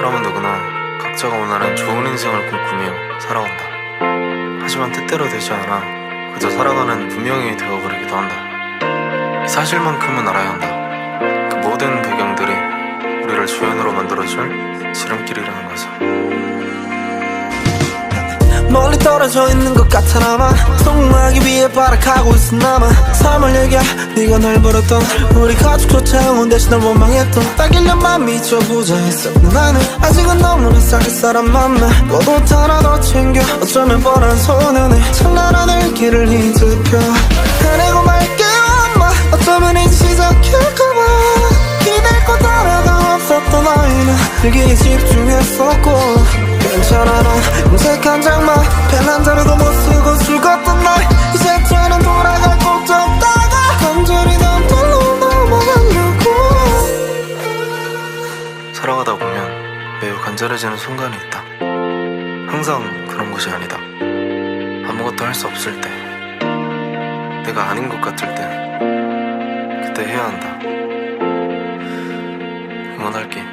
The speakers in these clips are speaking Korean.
사람은 누구나 각자가 원하는 좋은 인생을 꿈꾸며 살아온다. 하지만 뜻대로 되지 않아 그저 살아가는 무명이 되어버리기도 한다. 이 사실만큼은 알아야 한다. 그 모든 배경들이 우리를 주연으로 만들어줄 지름길이라는 것을. 멀리 떨어져 있는 것 같아. 아마 성공하기 위해 발악하고 있어. 나만 삶을 얘기해. 네가 날 버렸던 우리 가족조차 응원 대신 널 원망했던 딱 1년만 미쳐보자 했어. 나는 아직은 너무나 사귈 사람 만나 꽃 하나 더 챙겨 어쩌면 뻔한 소년의 찬란한 길을 hitup혀 해내고 말게요 엄마. 어쩌면 이제 시작할까봐 기댈 곳 하나도 없었던 아이는 일기에 집중했었고 괜찮아 난 음색 한 장만 펜 한 자루도 못 쓰고 죽었던 날 이제 저는 돌아갈 곳도 없다가 간절히 남달로 넘어가려고. 살아가다 보면 매우 간절해지는 순간이 있다. 항상 그런 것이 아니다. 아무것도 할 수 없을 때, 내가 아닌 것 같을 때, 그때 해야 한다. 응원할게.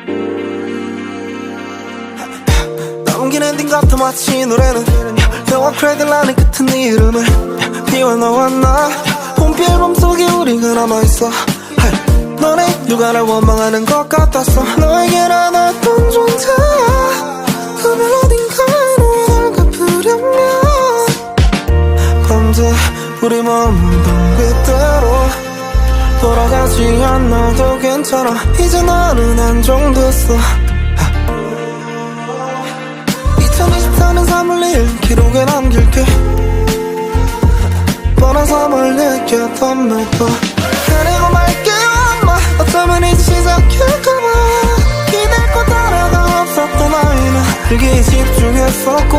넘긴 엔딩 같아 마치 노래는 영화 크레딧 라인 끝은 네 이름을 비워 너와 나 홈피 앨범 속에 우리가 남아있어. 너네 누가 날 원망하는 것 같았어. 너에게 나눴던 존재야. 그별 어딘가에 널 갚으려면 밤새 우리 머물던 그때로 돌아가지 않아도 괜찮아. 이제 나는 안정됐어. 2024년 3월 2일 기록에 남길게. 뻔한 삶을 느꼈던 매번 해내고 말게요 엄마. 어쩌면 이제 시작할까봐 기댈 곳 하나도 없었던 아이는 일기에 집중했었고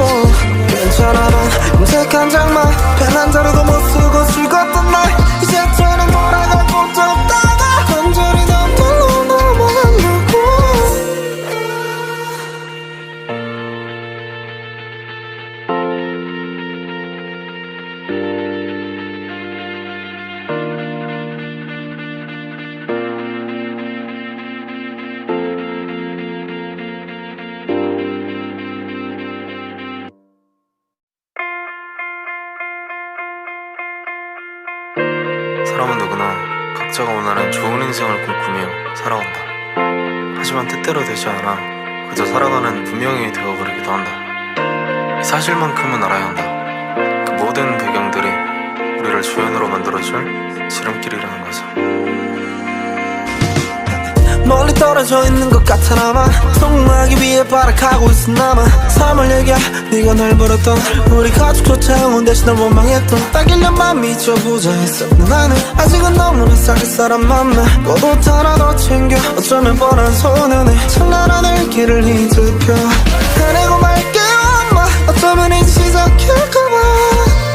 괜찮아 난 음색 한 장만 펜 한 자루도 못 쓰고 죽었던 날 이제 저는 돌아갈 곳도 없다가 간절히 남달로 넘어가려고. 사람은 누구나 각자가 원하는 좋은 인생을 꿈꾸며 살아온다. 하지만 뜻대로 되지 않아 그저 살아가는 무명이 되어버리기도 한다. 이 사실만큼은 알아야 한다. 그 모든 배경들이 우리를 주연으로 만들어줄 지름길이라는 것을. 멀리 떨어져 있는 것 같아. 아마 성공하기 위해 발악하고 있어. 나만 삶을 얘기해. 네가 날 버렸던 우리 가족조차 응원 대신 널 원망했던 딱 1년만 미쳐보자 했어. 나는 아직은 너무나 사귈 사람 만나 꽃 하나 더 챙겨 어쩌면 뻔한 소년의 찬란한 길을 hitup혀 해내고 말게요 엄마. 어쩌면 이제 시작할까봐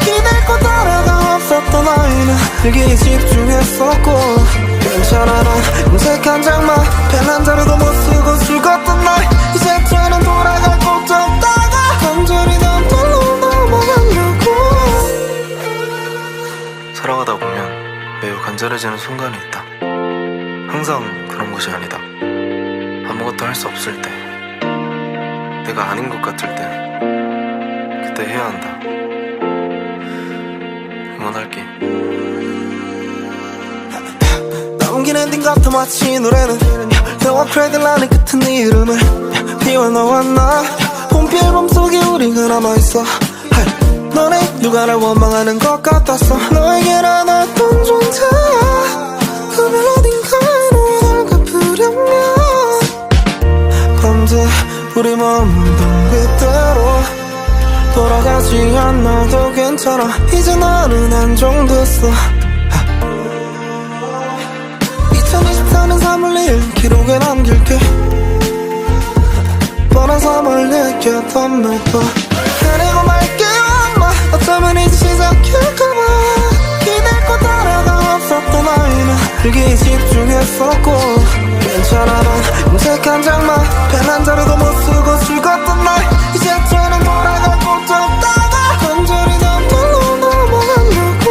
기댈 곳 하나도 없었던 아이는 일기에 집중했었고 괜찮아 난 음색 한 장만 펜 한 자루도 못 쓰고 죽었던 날 이제 저는 돌아갈 곳도 없다가 간절히 남달로 넘어가려고. 살아가다 보면 매우 간절해지는 순간이 있다. 항상 그런 것이 아니다. 아무것도 할 수 없을 때, 내가 아닌 것 같을 때, 그때 해야 한다. 응원할게. 넘긴 엔딩 같아 마치 노래는 영화 크레딧 라인 끝은 네 이름을 비워 너와 나 홈피 앨범 속에 우리가 남아있어. 너네 누가 날 원망하는 것 같았어. 너에게 나눴던 존재야. 그별 어딘가에 널 갚으려면 밤새 우리 머물던 그때로 돌아가지 않아도 괜찮아. 이제 나는 안정됐어. 2024년 3월 2일 기록에 남길게. 뻔한 삶을 느꼈던 매번 해내고 말게요 엄마. 어쩌면 이제 시작할까봐 기댈 곳 하나도 없었던 아이는 일기에 집중했었고 괜찮아 난 음색 한 장만 펜 한 자루도 못 쓰고 죽었던 날 이제 저는 돌아갈 곳도 없다가 간절히 남달로 넘어가려고.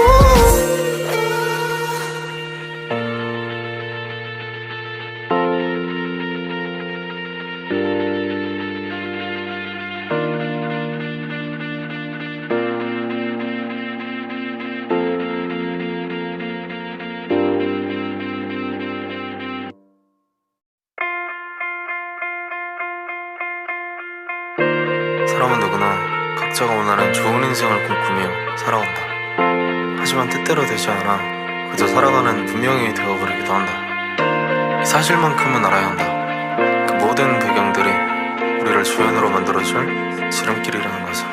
각자가 원하는 좋은 인생을 꿈꾸며 살아온다. 하지만 뜻대로 되지 않아 그저 살아가는 분명히 되어버리기도 한다. 이 사실만큼은 알아야 한다. 그 모든 배경들이 우리를 조연으로 만들어줄 지름길이라는 것을.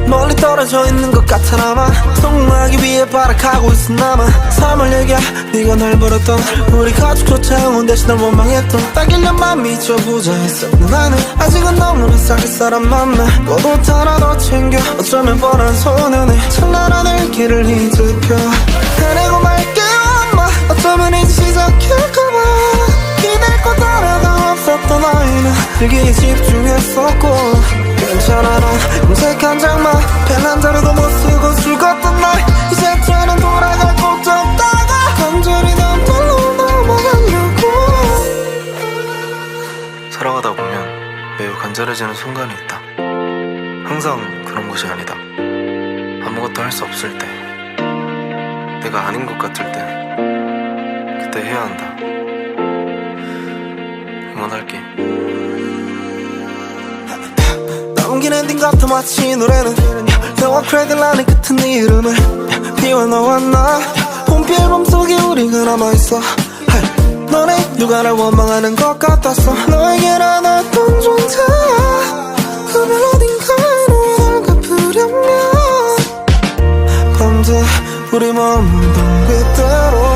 멀리 떨어져 있는 것 같아나마 성공하기 위해 발악하고 있어 나만 삶을 얘기해 네가 날 버렸던 우리 가족조차 응원 대신 널 원망했던 딱 1년만 미쳐보자 했었는 나는 아직은 너무나 사귈 사람 만나 꽃 하나 더 챙겨 어쩌면 뻔한 소년의 찬란한 길을 뒤집혀 해내고 말게요 엄마 어쩌면 이제 시작할까봐 기댈 곳 하나가 없었던 아이는 일기에 집중했었고 괜찮아 난 검색한 장만 펜 한 자루도 못 쓰고 죽었던 날 이제 저는 돌아갈 곳도 없다가 간절히 난 별로 넘어가려고 살아가다 보면 매우 간절해지는 순간이 있다. 항상 그런 것이 아니다. 아무것도 할 수 없을 때, 내가 아닌 것 같을 때, 그때 해야 한다. 응원할게. 남긴 엔딩 같아 마치 이 노래는 너와 크레들라는 끝은 네 이름을 비워 너와 나 봄비 앨범 속에 우리가 남아있어 너네 누가 날 원망하는 것 같았어 너에게 난 어떤 존재야 그별 어딘가에 널 갚으려면 밤새 우리 멈던 그대로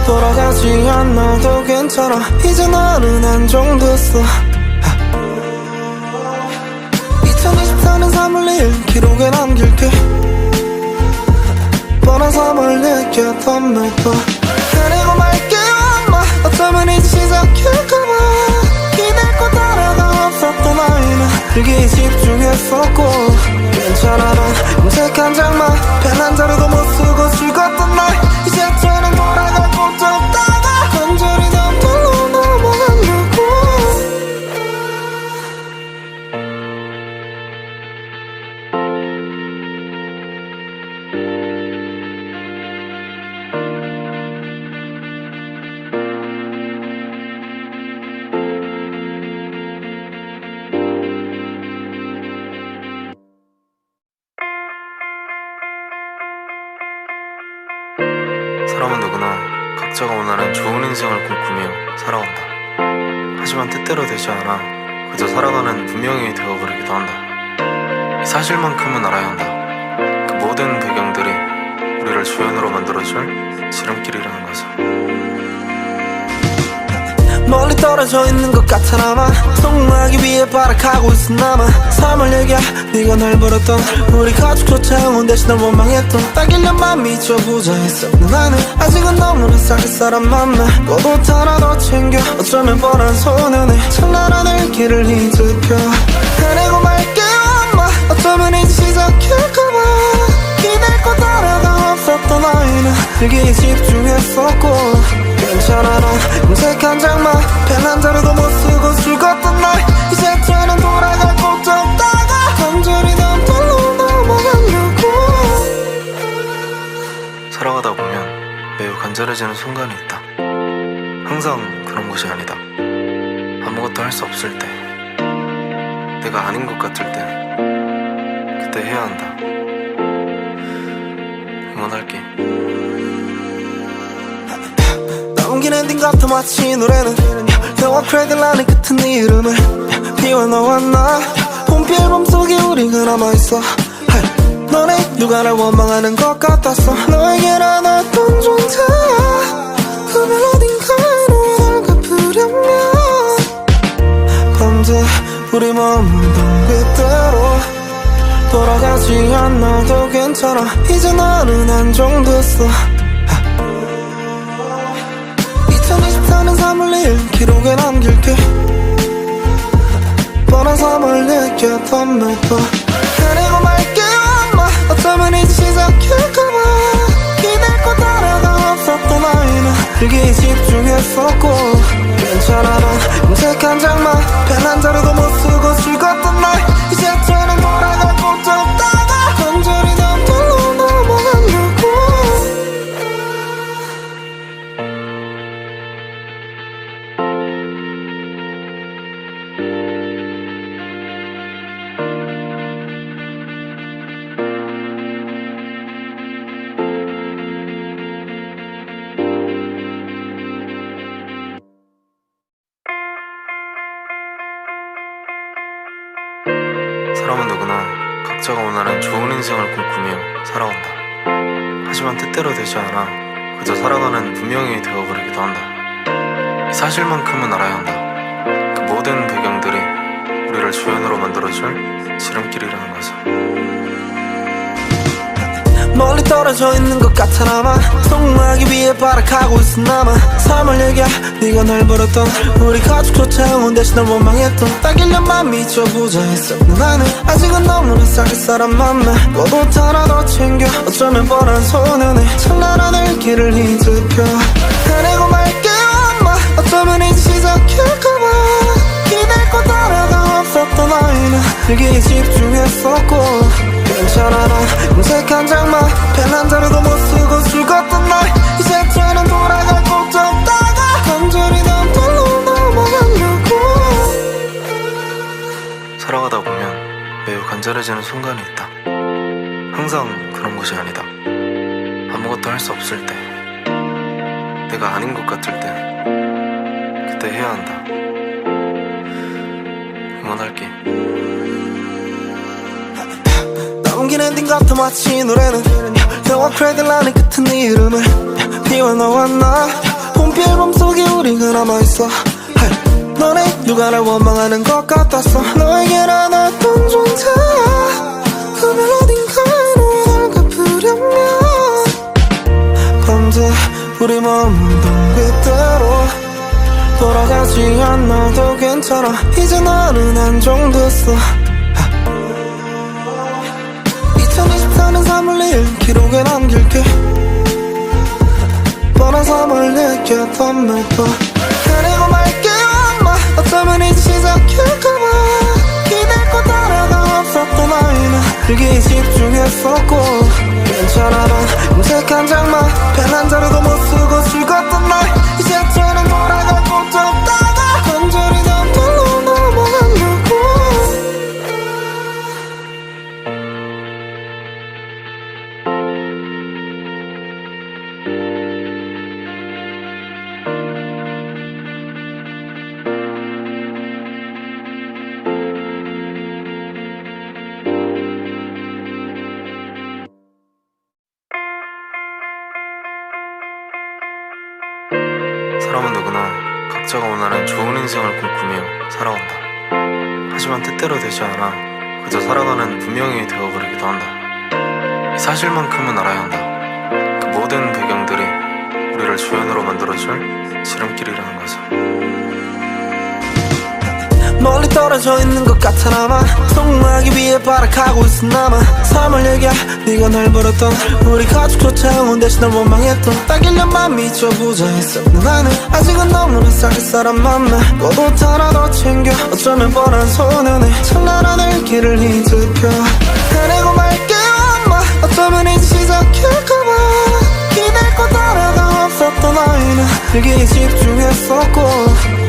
돌아가지 않아도 괜찮아 이제 나는 안정됐어 2024년 3월 2일 기록에 남길게 뻔한 삶을 느꼈던 매번 해내고 말게요 엄마 어쩌면 이제 시작할까봐 기댈 곳 하나가 없었던 아이는 일기에 집중했었고 괜찮아 난 검색한 장만 펜 한 자루도 못 쓰고 죽었던 날 이제 저는 돌아갈 곳도 없다가 간절히 난 별로 넘어가려고 사람은 누구나 각자가 원하는 좋은 인생을 꿈꾸며 살아온다. 하지만 뜻대로 되지 않아 그저 살아가는 분명히 되어버리기도 한다. 이 사실만큼은 알아야 한다. 그 모든 배경들이 우리를 조연으로 만들어줄 지름길이라는 것을. 멀리 떨어져 있는 것 같아나마 성공하기 위해 발악하고 있어 나만 삶을 얘기해 네가 날 버렸던 우리 가족조차 응원 대신 널 원망했던 딱 1년만 미쳐보자 했었는 나는 아직은 너무나 사귈 사람 만나 꽃 하나 더 챙겨 어쩌면 뻔한 소년의 찬란한 길을 뒤집혀 해내고 말게요 엄마 어쩌면 이제 시작할까봐 기댈 곳 하나가 없었던 아이는 일기에 집중했었고 괜찮아 난 검색한 장만 펜 한 자루도 못 쓰고 죽었던 날 이제 저는 돌아갈 곳도 없다가 간절히 난 별로 넘어가려고 살아가다 보면 매우 간절해지는 순간이 있다. 항상 그런 것이 아니다. 아무것도 할 수 없을 때, 내가 아닌 것 같을 때, 그때 해야 한다. 응원할게. 남긴 엔딩 같아 마치 이 노래는 너와 크레들라는 끝은 네 이름을 비워 너와 나 봄비 앨범 속에 우리가 남아있어 너네 누가 날 원망하는 것 같았어 너에게 난 어떤 존재야 그별 어딘가에 널 갚으려면 밤새 우리 멈던 그대로 돌아가지 않아도 괜찮아 이제 나는 안정됐어 2024년 3월 2일 기록에 남길게 뻔한 삶을 느꼈던 매번 해내고 말게요 엄마 어쩌면 이제 시작할까봐 기댈 곳 하나가 없었던 아이는 일기에 집중했었고 괜찮아 난 검색한 장만 펜 한 자루도 못 쓰고 죽었던 날 이제 저는 돌아갈 곳도 없다가 간절히 난 별로 넘어가려고 각자가 원하는 좋은 인생을 꿈꾸며 살아온다. 하지만 뜻대로 되지 않아 그저 살아가는 무명이 되어버리기도 한다. 이 사실만큼은 알아야 한다. 그 모든 배경들이 우리를 주연으로 만들어줄 지름길이라는 것을. 멀리 떨어져 있는 것 같아나마 성공하기 위해 발악하고 있어 남아 삶을 얘기해 네가 날 버렸던 우리 가족조차 응원 대신 널 원망했던 딱 1년만 미쳐보자 했어 나는 아직은 너무나 사귈 사람 만나 꽃 하나 더 챙겨 어쩌면 뻔한 소년의 찬란한 일기를 뒤집혀 해내고 말게요 엄마 어쩌면 이제 시작할까봐 기댈 곳 하나가 없었던 너희는 일기에 집중했었고 괜찮아 나 금색 한 장만 펜 한 자루도 못 쓰고 즐겁던 날 이제 쟤는 돌아갈 곳도 없다가 간절히 남들로 넘어가려고 살아가다 보면 매우 간절해지는 순간이 있다. 항상 그런 것이 아니다. 아무것도 할 수 없을 때, 내가 아닌 것 같을 때, 그때 해야 한다. 응원할게. 남긴 엔딩 같아 마치 노래는 영화 크레딧 라인 끝은 네 이름을 비워 너와 나 홈피 앨범 속에 우리가 남아있어 너네 누가 날 원망하는 것 같았어 너에게 난 어떤 존재야 그별 어딘가에 널 갚으려면 밤새 우리 머물던 그때로 돌아가지 않아도 괜찮아 이제 나는 안정됐어 2024년 3월 2일 기록에 남길게 뻔한 삶을 느꼈던 매번 해내고 말게요 엄마 어쩌면 이제 시작할까봐 기댈 곳 하나가 없었던 너희는 일기에 집중했었고 괜찮아 난 금색 한 장만 펜 한 자루도 못 쓰고 즐겁던 날 이제 쟤는 돌아갈 곳도 없다가 간절히 남들로 넘어가려고 사람은 누구나 각자가 원하는 좋은 인생을 꿈꾸며 살아온다. 하지만 뜻대로 되지 않아 그저 살아가는 무명이 되어버리기도 한다. 이 사실만큼은 알아야 한다. 그 모든 배경들이 우리를 주연으로 만들어줄 지름길이라는 것을. 멀리 떨어져 있는 것 같아나마 성공하기 위해 발악하고 있어 남아 삶을 얘기해 네가 날 버렸던 우리 가족조차 응원 대신 널 원망했던 딱 1년만 미쳐보자 했어 나는 아직은 너무나 사귈 사람 만나 꽃 하나 더 챙겨 어쩌면 뻔한 소년의 찬란한 일기를 뒤집혀 해내고 말게요 엄마 어쩌면 이제 시작할까봐 기댈 곳 하나가 없었던 너희는 일기에 집중했었고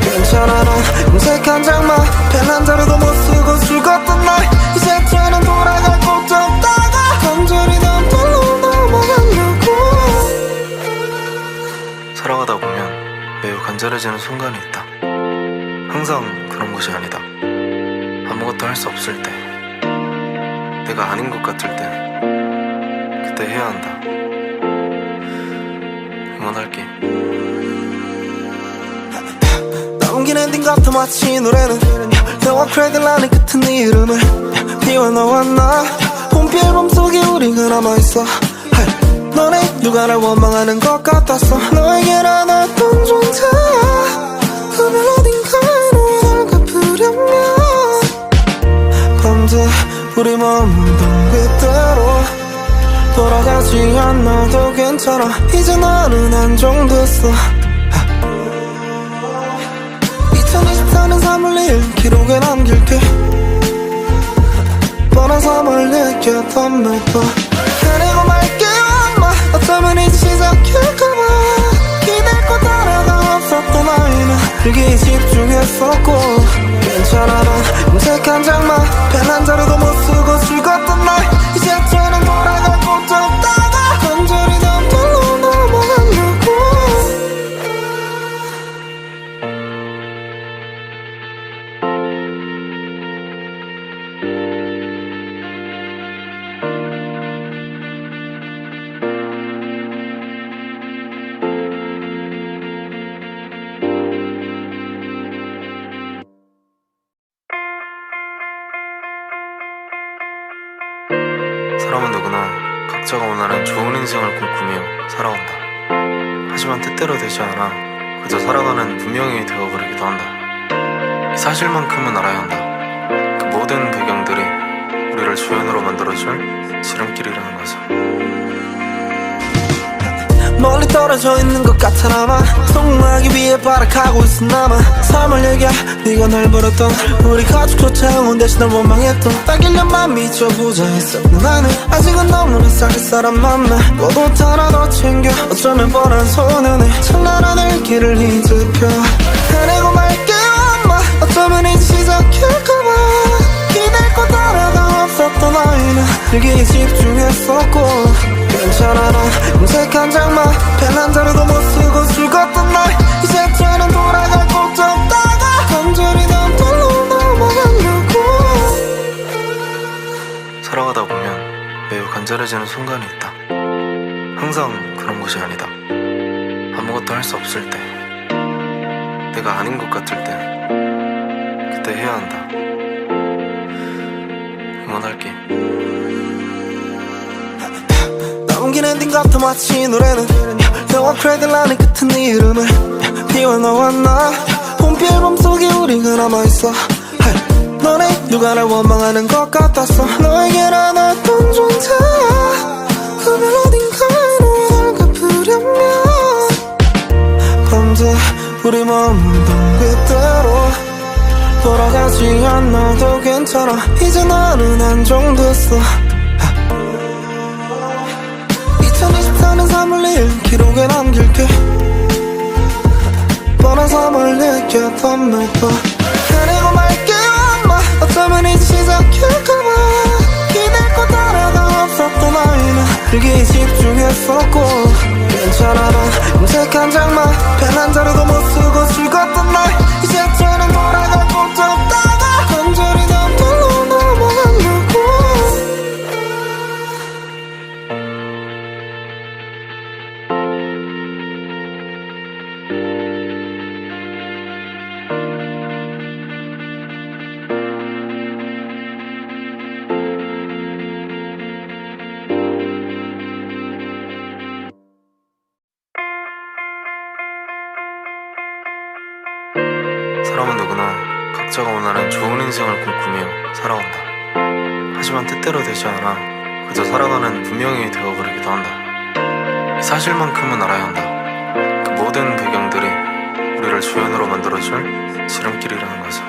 괜찮아 난 금색 한 장만 펜 한 자루도 못 쓰고 즐겁던 날 이제 쟤는 돌아갈 곳도 없다가 간절히 남들로 넘어가려고 살아가다 보면 매우 간절해지는 순간이 있다. 항상 그런 것이 아니다. 아무것도 할 수 없을 때, 내가 아닌 것 같을 때, 그때 해야 한다. 응원할게. 남긴 엔딩 같아 마치 노래는 영화 크레딧 라인 끝은 네 이름을 비워 너와 나 홈피 앨범 속에 우리가 남아있어 너네 누가 날 원망하는 것 같았어 너에게 난 어떤 존재야 그별 어딘가에 널 갚으려면 밤새 우리 머물던 그때로 돌아가지 않아도 괜찮아 이제 나는 안정됐어 2024년 3월 2일 기록에 남길게 뻔한 삶을 느꼈던 매번 해내고 말게요 엄마 어쩌면 이제 시작할까봐 기댈 곳 하나가 없었던 너희는 일기에 집중했었고 괜찮아 난 금색 한 장만 펜 한 자루도 못 쓰고 즐겁던 날 이제 쟤는 돌아갈 곳도 없다가 간절히 남들로 넘어가려고 각자가 원하는 좋은 인생을 꿈꾸며 살아온다. 하지만 뜻대로 되지 않아 그저 살아가는 무명이 되어버리기도 한다. 이 사실만큼은 알아야 한다. 그 모든 배경들이 우리를 주연으로 만들어줄 지름길이라는 것을. 멀리 떨어져 있는 것 같아나마 성공하기 위해 발악하고 있어 나마 삶을 얘기해 네가 날 버렸던 우리 가족조차 응원 대신 널 원망했던 딱 1년만 미쳐보자 했어 나는 아직은 너무나 살 사람 만나 꽃 하나 더 챙겨 어쩌면 뻔한 소년의 찬란한 길을 뒤집혀 해내고 말게요 엄마 어쩌면 이제 시작일까봐 기댈 곳 하나가 없었던 아이는 일기에 집중했었고 괜찮아 나 음색한 장마 펜 한 자루도 못 쓰고 즐겁던 날 이제 저는 돌아갈 곳도 없다가 간절히 남들로 넘어가려고 살아가다 보면 매우 간절해지는 순간이 있다. 항상 그런 것이 아니다. 아무것도 할 수 없을 때, 내가 아닌 것 같을 때, 그때 해야 한다. 응원할게. 넘긴 엔딩 같아 마치 이 노래는 너와 크레들라는 끝은 네 이름을 비워 너와 나 봄비 앨범 속에 우리가 남아있어 너네 누가 날 원망하는 것 같았어 너에게 난 어떤 존재야 그별 어딘가에 널 갚으려면 밤새 우리 머물던 그때로 돌아가지 않아도 괜찮아 이제 나는 안정됐어 2024년 3월 2일 기록에 남길게 뻔한 삶을 느꼈던 매번 해내고 말게요 엄마 어쩌면 이제 시작일까봐 기댈 곳 하나가 없었던 아이는 일기에 집중했었고 괜찮아 나 음색한 장마 펜 한 자루도 못 쓰고 즐겁던 날 이제 저는 돌아갈 곳도 없다가 간절히 남들로 넘어가려고 사람은 누구나 각자가 원하는 좋은 인생을 꿈꾸며 살아온다. 하지만 뜻대로 되지 않아 그저 살아가는 무명이 되어버리기도 한다. 이 사실만큼은 알아야 한다. 그 모든 배경들이 우리를 주연으로 만들어줄 지름길이라는 것을.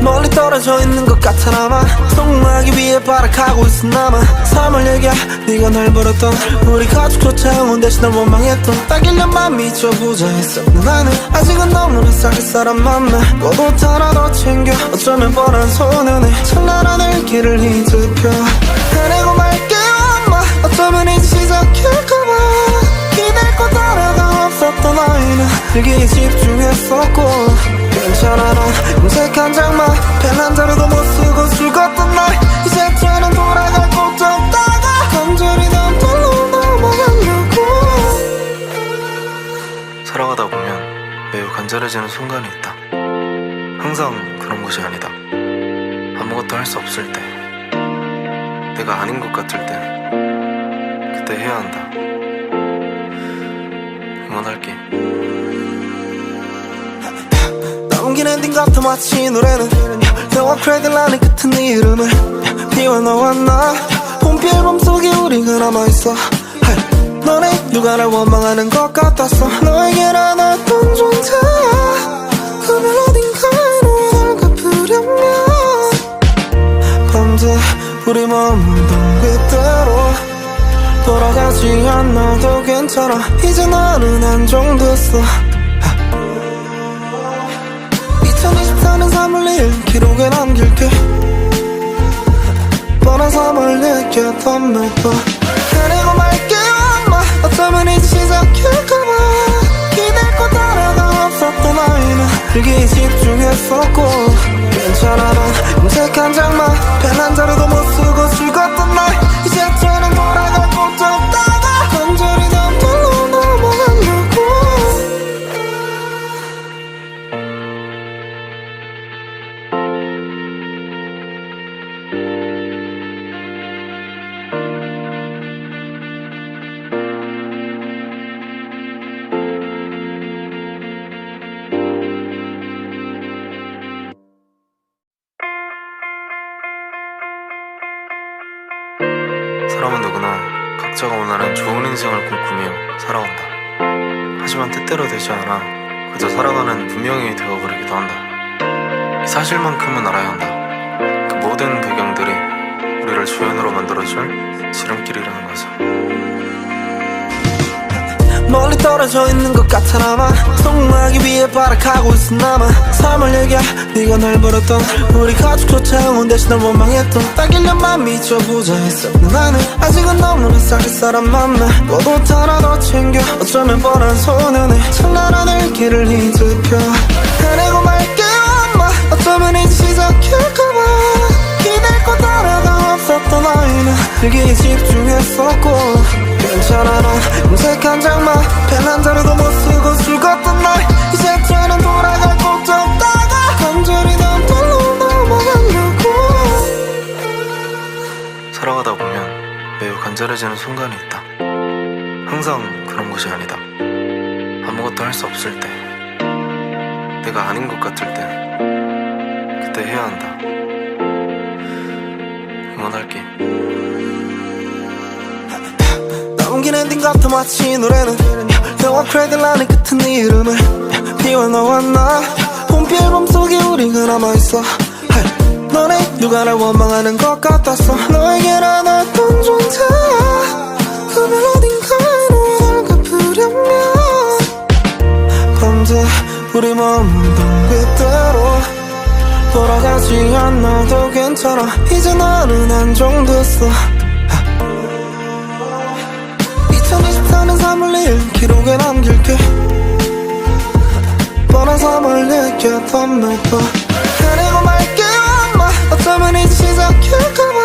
멀리 떨어져 있는 것 같아나마 성공하기 위해 발악하고 있어 나마 삶을 얘기해 네가 날 버렸던 우리 가족조차 응원 대신 널 원망했던 딱 1년만 미쳐보자 했어 나는 아직은 너무나 살 사람 만나 꽃 하나 더 챙겨 어쩌면 뻔한 소년의 찬란한 길을 뒤집혀 해내고 말게요 엄마 어쩌면 이제 시작일까봐 기댈 곳 하나가 없었던 아이는 일기에 집중했었고 괜찮아 나 음색한 장마 펜 한 자루도 못 쓰고 즐겁던 날 이제 저는 돌아갈 곳도 없다가 간절히 남들로 넘어가려고 살아가다 보면 매우 간절해지는 순간이 있다. 항상 그런 것이 아니다. 아무것도 할 수 없을 때, 내가 아닌 것 같을 때, 그때 해야 한다. 응원할게. 넘긴 엔딩 같아 마치 이 노래는 너와 크레들라는 끝은 네 이름을 비워 너와 나 봄비 앨범 속에 우리가 남아있어 너네 누가 날 원망하는 것 같았어 너에게 난 어떤 존재야 그별 어딘가에 널 갚으려면 밤새 우리 머물던 그때로 돌아가지 않아도 괜찮아 이제 나는 안정됐어 2024년 3월 2일 기록에 남길게 뻔한 삶을 느꼈던 매번 해내고 말게요 엄마 어쩌면 이제 시작일까봐 기댈 곳 하나가 없었던 아이는 일기에 집중했었고 괜찮아 나 음색한 장마 펜 한 자루도 못 쓰고 즐겁던 날 이제 저는 돌아갈 곳도 없다가 간절히 남들로 넘어가려고 각자가 원하는 좋은 인생을 꿈꾸며 살아온다. 하지만 뜻대로 되지 않아 그저 살아가는 분명히 되어버리기도 한다. 이 사실만큼은 알아야 한다. 그 모든 배경들이 우리를 조연으로 만들어줄 지름길이라는 것을. 멀리 떨어져 있는 것 같아나마 성공하기 위해 발악하고 있은 나만 삶을 얘기해 네가 날 버렸던 우리 가족조차 응원대신 널 원망했던 딱 1년만 미쳐보자 했었는 나는 아직은 너무나 사귈 사람 만나 너도 하나 더 챙겨 어쩌면 뻔한 소년의 찬란한 길을 뒤집혀 헤매고 말게요 엄마 어쩌면 이제 시작할까봐 기댈 곳 하나가 없었던 아이는 일기에 집중했었고 괜찮아 난 음색한 장마 펜 한 자루도 못 쓰고 죽었던 날 이제 저는 돌아갈 곳도 없다가 간절히 난 돌로 넘어가려고 살아가다 보면 매우 간절해지는 순간이 있다. 항상 그런 것이 아니다. 아무것도 할 수 없을 때, 내가 아닌 것 같을 때, 그때 해야 한다. 응원할게. 넘긴 엔딩 같아 마치 이 노래는 영화 크레딧 라는 끝은 네 이름을 비워 너와 나 봄비 앨범 속에 우리가 남아있어 너네 누가 날 원망하는 것 같았어 너에게 난 어떤 존재야 그별 어딘가에 널 갚으려면 밤새 우리 머물던 그대로 돌아가지 않아도 괜찮아 이제 나는 안정됐어 2024년 3월 2일 기록에 남길게 뻔한 3월 느꼈던 매도 헤매고 말게요 엄마 어쩌면 이제 시작할까봐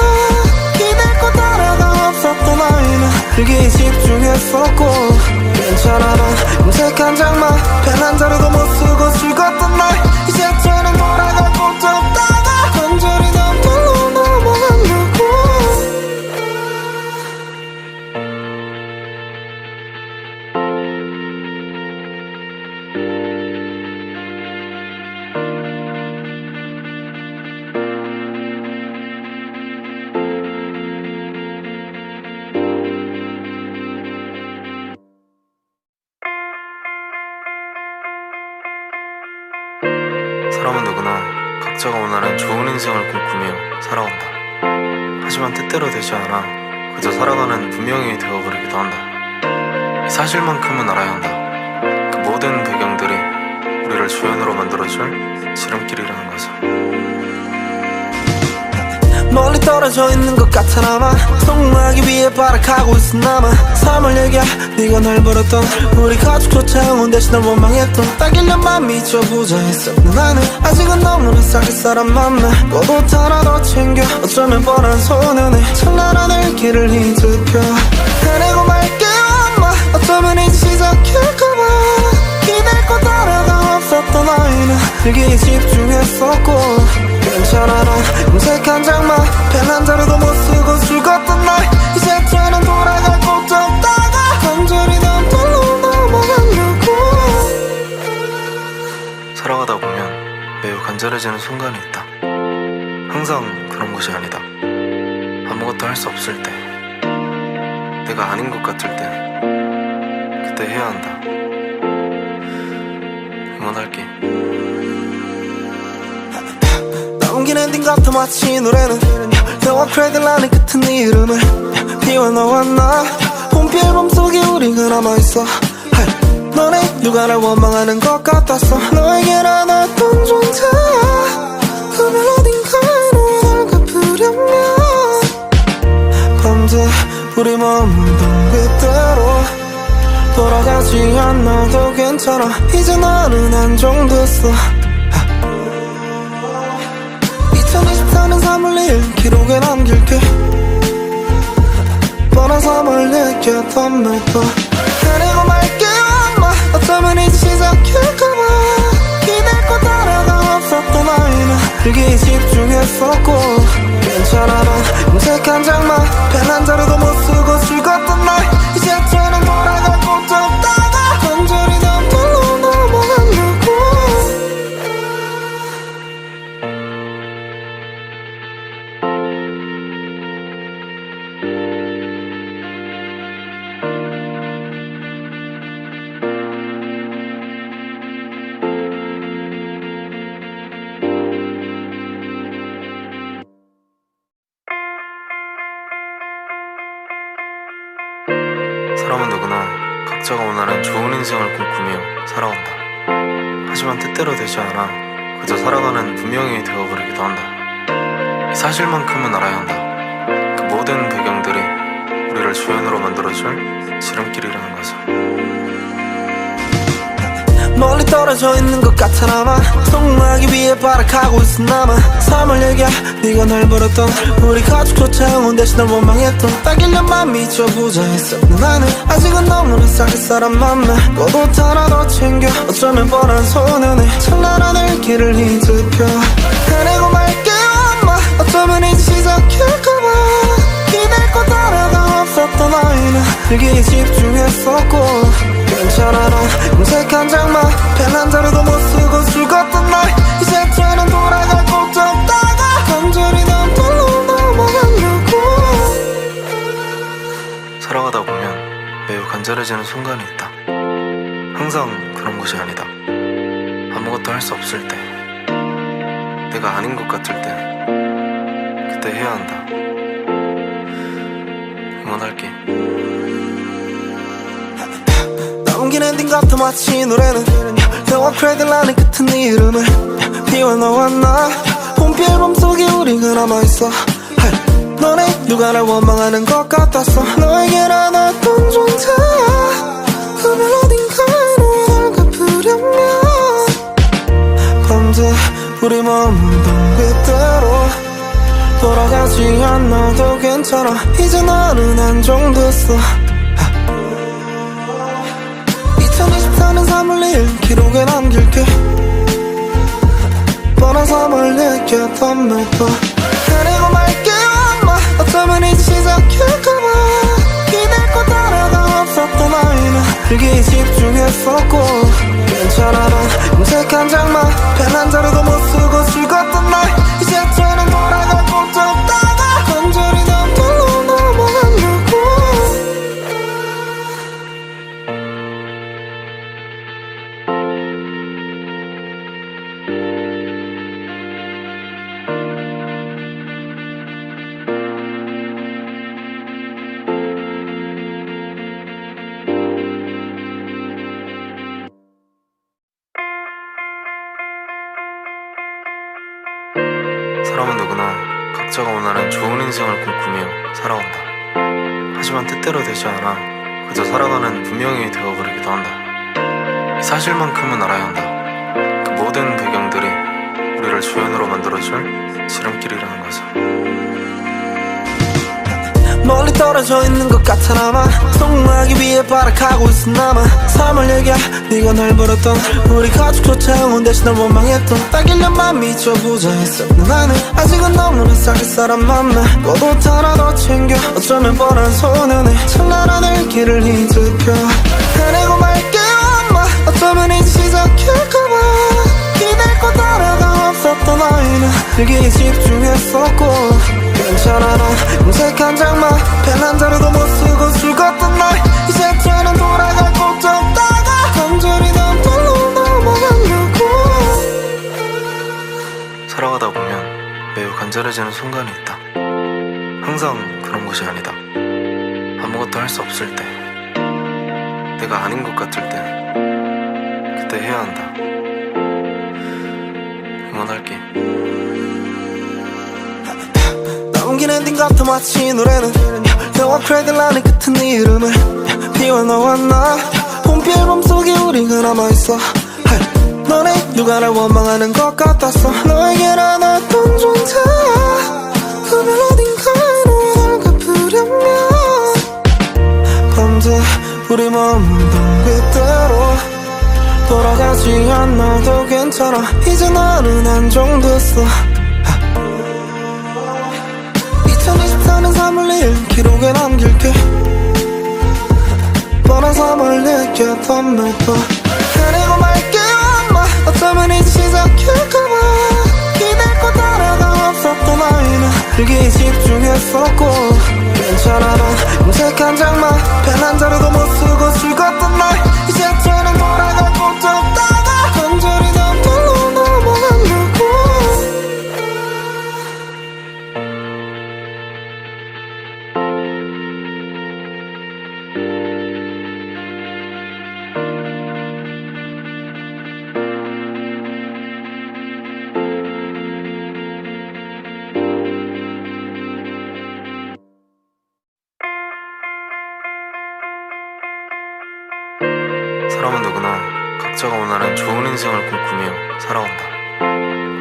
기댈 곳 하나가 없었던 아이는 일기에 집중했었고 괜찮아 난 음색한 장마 펜 한 자루도 못 쓰고 죽었던 날 이제 저는 돌아갈 곳도 없다가 간절히 난 돌로 넘어가려고 사람은 누구나 각자가 원하는 좋은 인생을 꿈꾸며 살아온다. 하지만 뜻대로 되지 않아 그저 살아가는 분명히 되어버리기도 한다. 이 사실만큼은 알아야 한다. 그 모든 배경들이 우리를 조연으로 만들어줄 지름길이라는 것을. 멀리 떨어져 있는 것 같아나마 성공하기 위해 발악하고 있은 나만 삶을 얘기해 네가 날 버렸던 우리 가족조차 응원대신 널 원망했던 딱 1년만 미쳐보자 했었는 나는 아직은 너무나 사귈 사람 만나 너도 하나 더 챙겨 어쩌면 뻔한 소년의 찬란한 길을 뒤집혀 헤매고 말게요 엄마 어쩌면 이제 시작할까봐 기댈 곳 하나가 없었던 아이는 일기에 집중했었고 괜찮아 난 음색한 장마 펜 한 자루도 못 쓰고 죽었던 날 이제 저는 돌아갈 곳도 없다가 간절히 난 돌로 넘어가려고 살아가다 보면 매우 간절해지는 순간이 있다. 항상 그런 것이 아니다. 아무것도 할 수 없을 때, 내가 아닌 것 같을 때, 그때 해야 한다. 응원할게. 넘긴 엔딩 같아 마치 이 노래는 영화 크레딧 라는 끝은 네 이름을 비워 너와 나 봄비 앨범 속에 우리가 남아있어 너네 누가 날 원망하는 것 같았어 너에게 난 어떤 존재야 그별 어딘가에 널 갚으려면 밤새 우리 머물던 그대로 돌아가지 않아도 괜찮아 이제 나는 안정됐어 2024년 3월 2일 기록에 남길게 뻔한 3월 느꼈던 매도 헤매고 말게요 엄마 어쩌면 이제 시작할까봐 기댈 곳 하나가 없었던 아이는 일기에 집중했었고 괜찮아 난 음색한 장마 펜 한 자루도 못 쓰고 죽었던 날 이제 저는 돌아갈 곳도 없다가 간절히 난 돌로 넘어가려고 누구나 각자가 원하는 좋은 인생을 꿈꾸며 살아온다. 하지만 뜻대로 되지 않아 그저 살아가는 무명이 되어버리기도 한다. 이 사실만큼은 알아야 한다. 그 모든 배경들이 우리를 조연으로 만들어줄 지름길이라는 것을. 멀리 떨어져 있는 것 같아나마 성공하기 위해 발악하고 있어 나만 삶을 얘기해 네가 날 버렸던 우리 가족조차 응원 대신 널 원망했던 딱 1년만 미쳐보자 했어 나는 아직은 너무나 사귈 사람 만나 꽃 하나 더 챙겨 어쩌면 뻔한 소년의 찬란한 일기를 잊을펴 해내고 말게요 엄마 어쩌면 이제 시작할까봐 기댈 곳 하나가 없었던 너희는 일기에 집중했었고 괜찮아 난 금색 한 장만 펜 한 자루도 못 쓰고 술걷던 날 이제 저는 돌아갈 곳도 없다가 간절히 남들로 넘어가려고 살아가다 보면 매우 간절해지는 순간이 있다. 항상 그런 것이 아니다. 아무것도 할 수 없을 때, 내가 아닌 것 같을 때, 그때 해야 한다. 응원할게. 남긴 엔딩 같아 마치 이 노래는 영화 크레딧 라는 끝은 네 이름을 비워 너와 나 봄비 앨범 속에 우리가 남아있어 너네 누가 날 원망하는 것 같았어 너에게 난 어떤 존재야 그걸 어딘가에 널 갚으려면 밤새 우리 멈던 그대로 돌아가지 않아도 괜찮아 이제 나는 안정됐어 2024년 3월 2일 기록에 남길게 뻔한 삶을 느꼈던 말도 해내고 말게요 엄마 어쩌면 이제 시작할까봐 기댈 곳 하나가 없었던 너희는 일기에 집중했었고 괜찮아 난 금색 한 장만 펜 한 자루도 못 쓰고 술걷던 날 이제 저는 돌아갈 곳도 없다가 간절히 남들로 넘어가려고 사람은 누구나 각자가 원하는 좋은 인생을 꿈꾸며 살아온다. 하지만 뜻대로 되지 않아 그저 살아가는 무명이 되어버리기도 한다. 이 사실만큼은 알아야 한다. 그 모든 배경들이 우리를 조연으로 만들어줄 지름길이라는 것을. 멀리 떨어져 있는 것 같아나마 성공하기 위해 발악하고 있어 나만 삶을 얘기해 네가 날 버렸던 우리 가족조차 응원 대신 널 원망했던 딱 1년만 미쳐보자 했어 나는 아직은 너무나 사귈 사람 만나 꽃 하나 더 챙겨 어쩌면 뻔한 소년의 찬란한 일기를 잊을펴 해내고 말게요 엄마 어쩌면 이제 시작할까봐 기댈 곳 하나가 없었던 너희는 일기에 집중했었고 괜찮아 난 금색 한 장만 펜 한 자루도 못 쓰고 술걷던 날 이제 저는 돌아갈 곳도 없다가 간절히 남들로 넘어가려고 살아가다 보면 매우 간절해지는 순간이 있다. 항상 그런 것이 아니다. 아무것도 할 수 없을 때, 내가 아닌 것 같을 때, 그때 해야 한다. 응원할게. 남긴 엔딩 같아 마치 이 노래는 영화 크레딧 라는 끝은 네 이름을 비워 너와 나 봄비 앨범 속에 우리가 남아있어 너네 누가 날 원망하는 것 같았어 너에게 난 어떤 존재야 그걸 어딘가에 널 갚으려면 밤새 우리 멈던 그대로 돌아가지 않아도 괜찮아 이제 나는 안정됐어 2024년 3월 2일 기록에 남길게 뻔한 삶을 느꼈던 말도 해내고 말게요 엄마 어쩌면 이제 시작할까봐 기댈 곳 하나가 없었던 너희는 일기에 집중했었고 괜찮아 난 금색 한 장만 펜 한 자루도 못 쓰고 술걷던 날 이제 저는 돌아갈 곳도 없다가 간절히 남들로 넘어가려고 사람은 누구나 각자가 원하는 좋은 인생을 꿈꾸며 살아온다.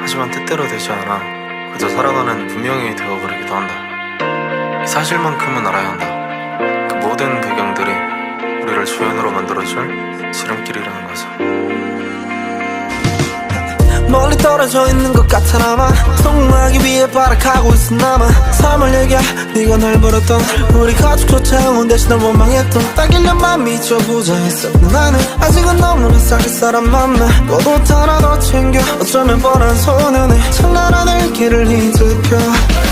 하지만 뜻대로 되지 않아 그저 살아가는 무명이 되어버리기도 한다. 이 사실만큼은 알아야 한다. 그 모든 배경들이 우리를 조연으로 만들어줄 지름길이라는 것을. 멀리 떨어져 있는 것 같아나마 성공하기 위해 발악하고 있어 나만 삶을 얘기해 네가 날 버렸던 우리 가족조차 온 대신 널 원망했던 딱 1년만 미쳐보자 했어 나는 아직은 너무나 사귈 사람 만나 꽃 하나 더 챙겨 어쩌면 뻔한 소년의 찬란한 길을 잊을까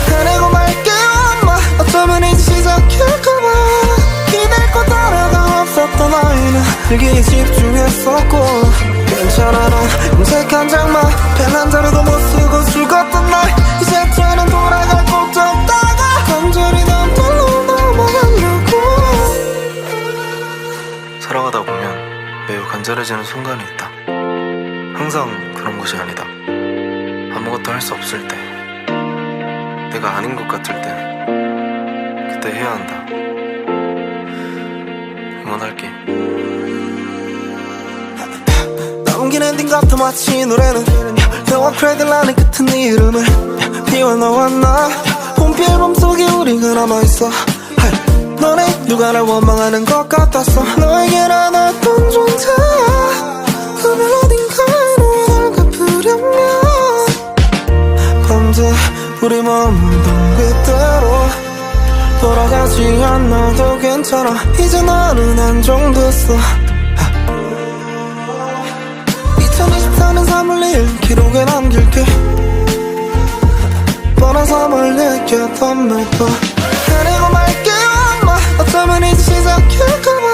해내고 말게요 엄마 어쩌면 이제 시작할까봐 기댈 곳 하나가 없었던 아이는 일기에 집중했었고 괜찮아 난 검색 한 장만 펜 한 자루도 못 쓰고 죽었던 날 이제 저는 돌아갈 곳도 없다가 간절히 남달로 넘어가려고 살아가다 보면 매우 간절해지는 순간이 있다. 항상 그런 것이 아니다. 아무것도 할 수 없을 때, 내가 아닌 것 같을 때, 그때 해야 한다. 응원할게. 남긴 엔딩 같아 마치 노래는 너와 크레들라는 끝은 네 이름을 비워 너와 나 홈피 앨범 속에 우리가 남아있어 너네 누가 날 원망하는 것 같았어 너에게 나눴던 존재야 그별 어딘가에 널 갚으려면 밤새 우리 머물던 그대로 돌아가지 않아도 괜찮아 이제 나는 안정됐어 2024년 3월 2일 기록에 남길게 뻔한 삶을 느꼈던 매번 해내고 말게요 엄마 어쩌면 이제 시작할까봐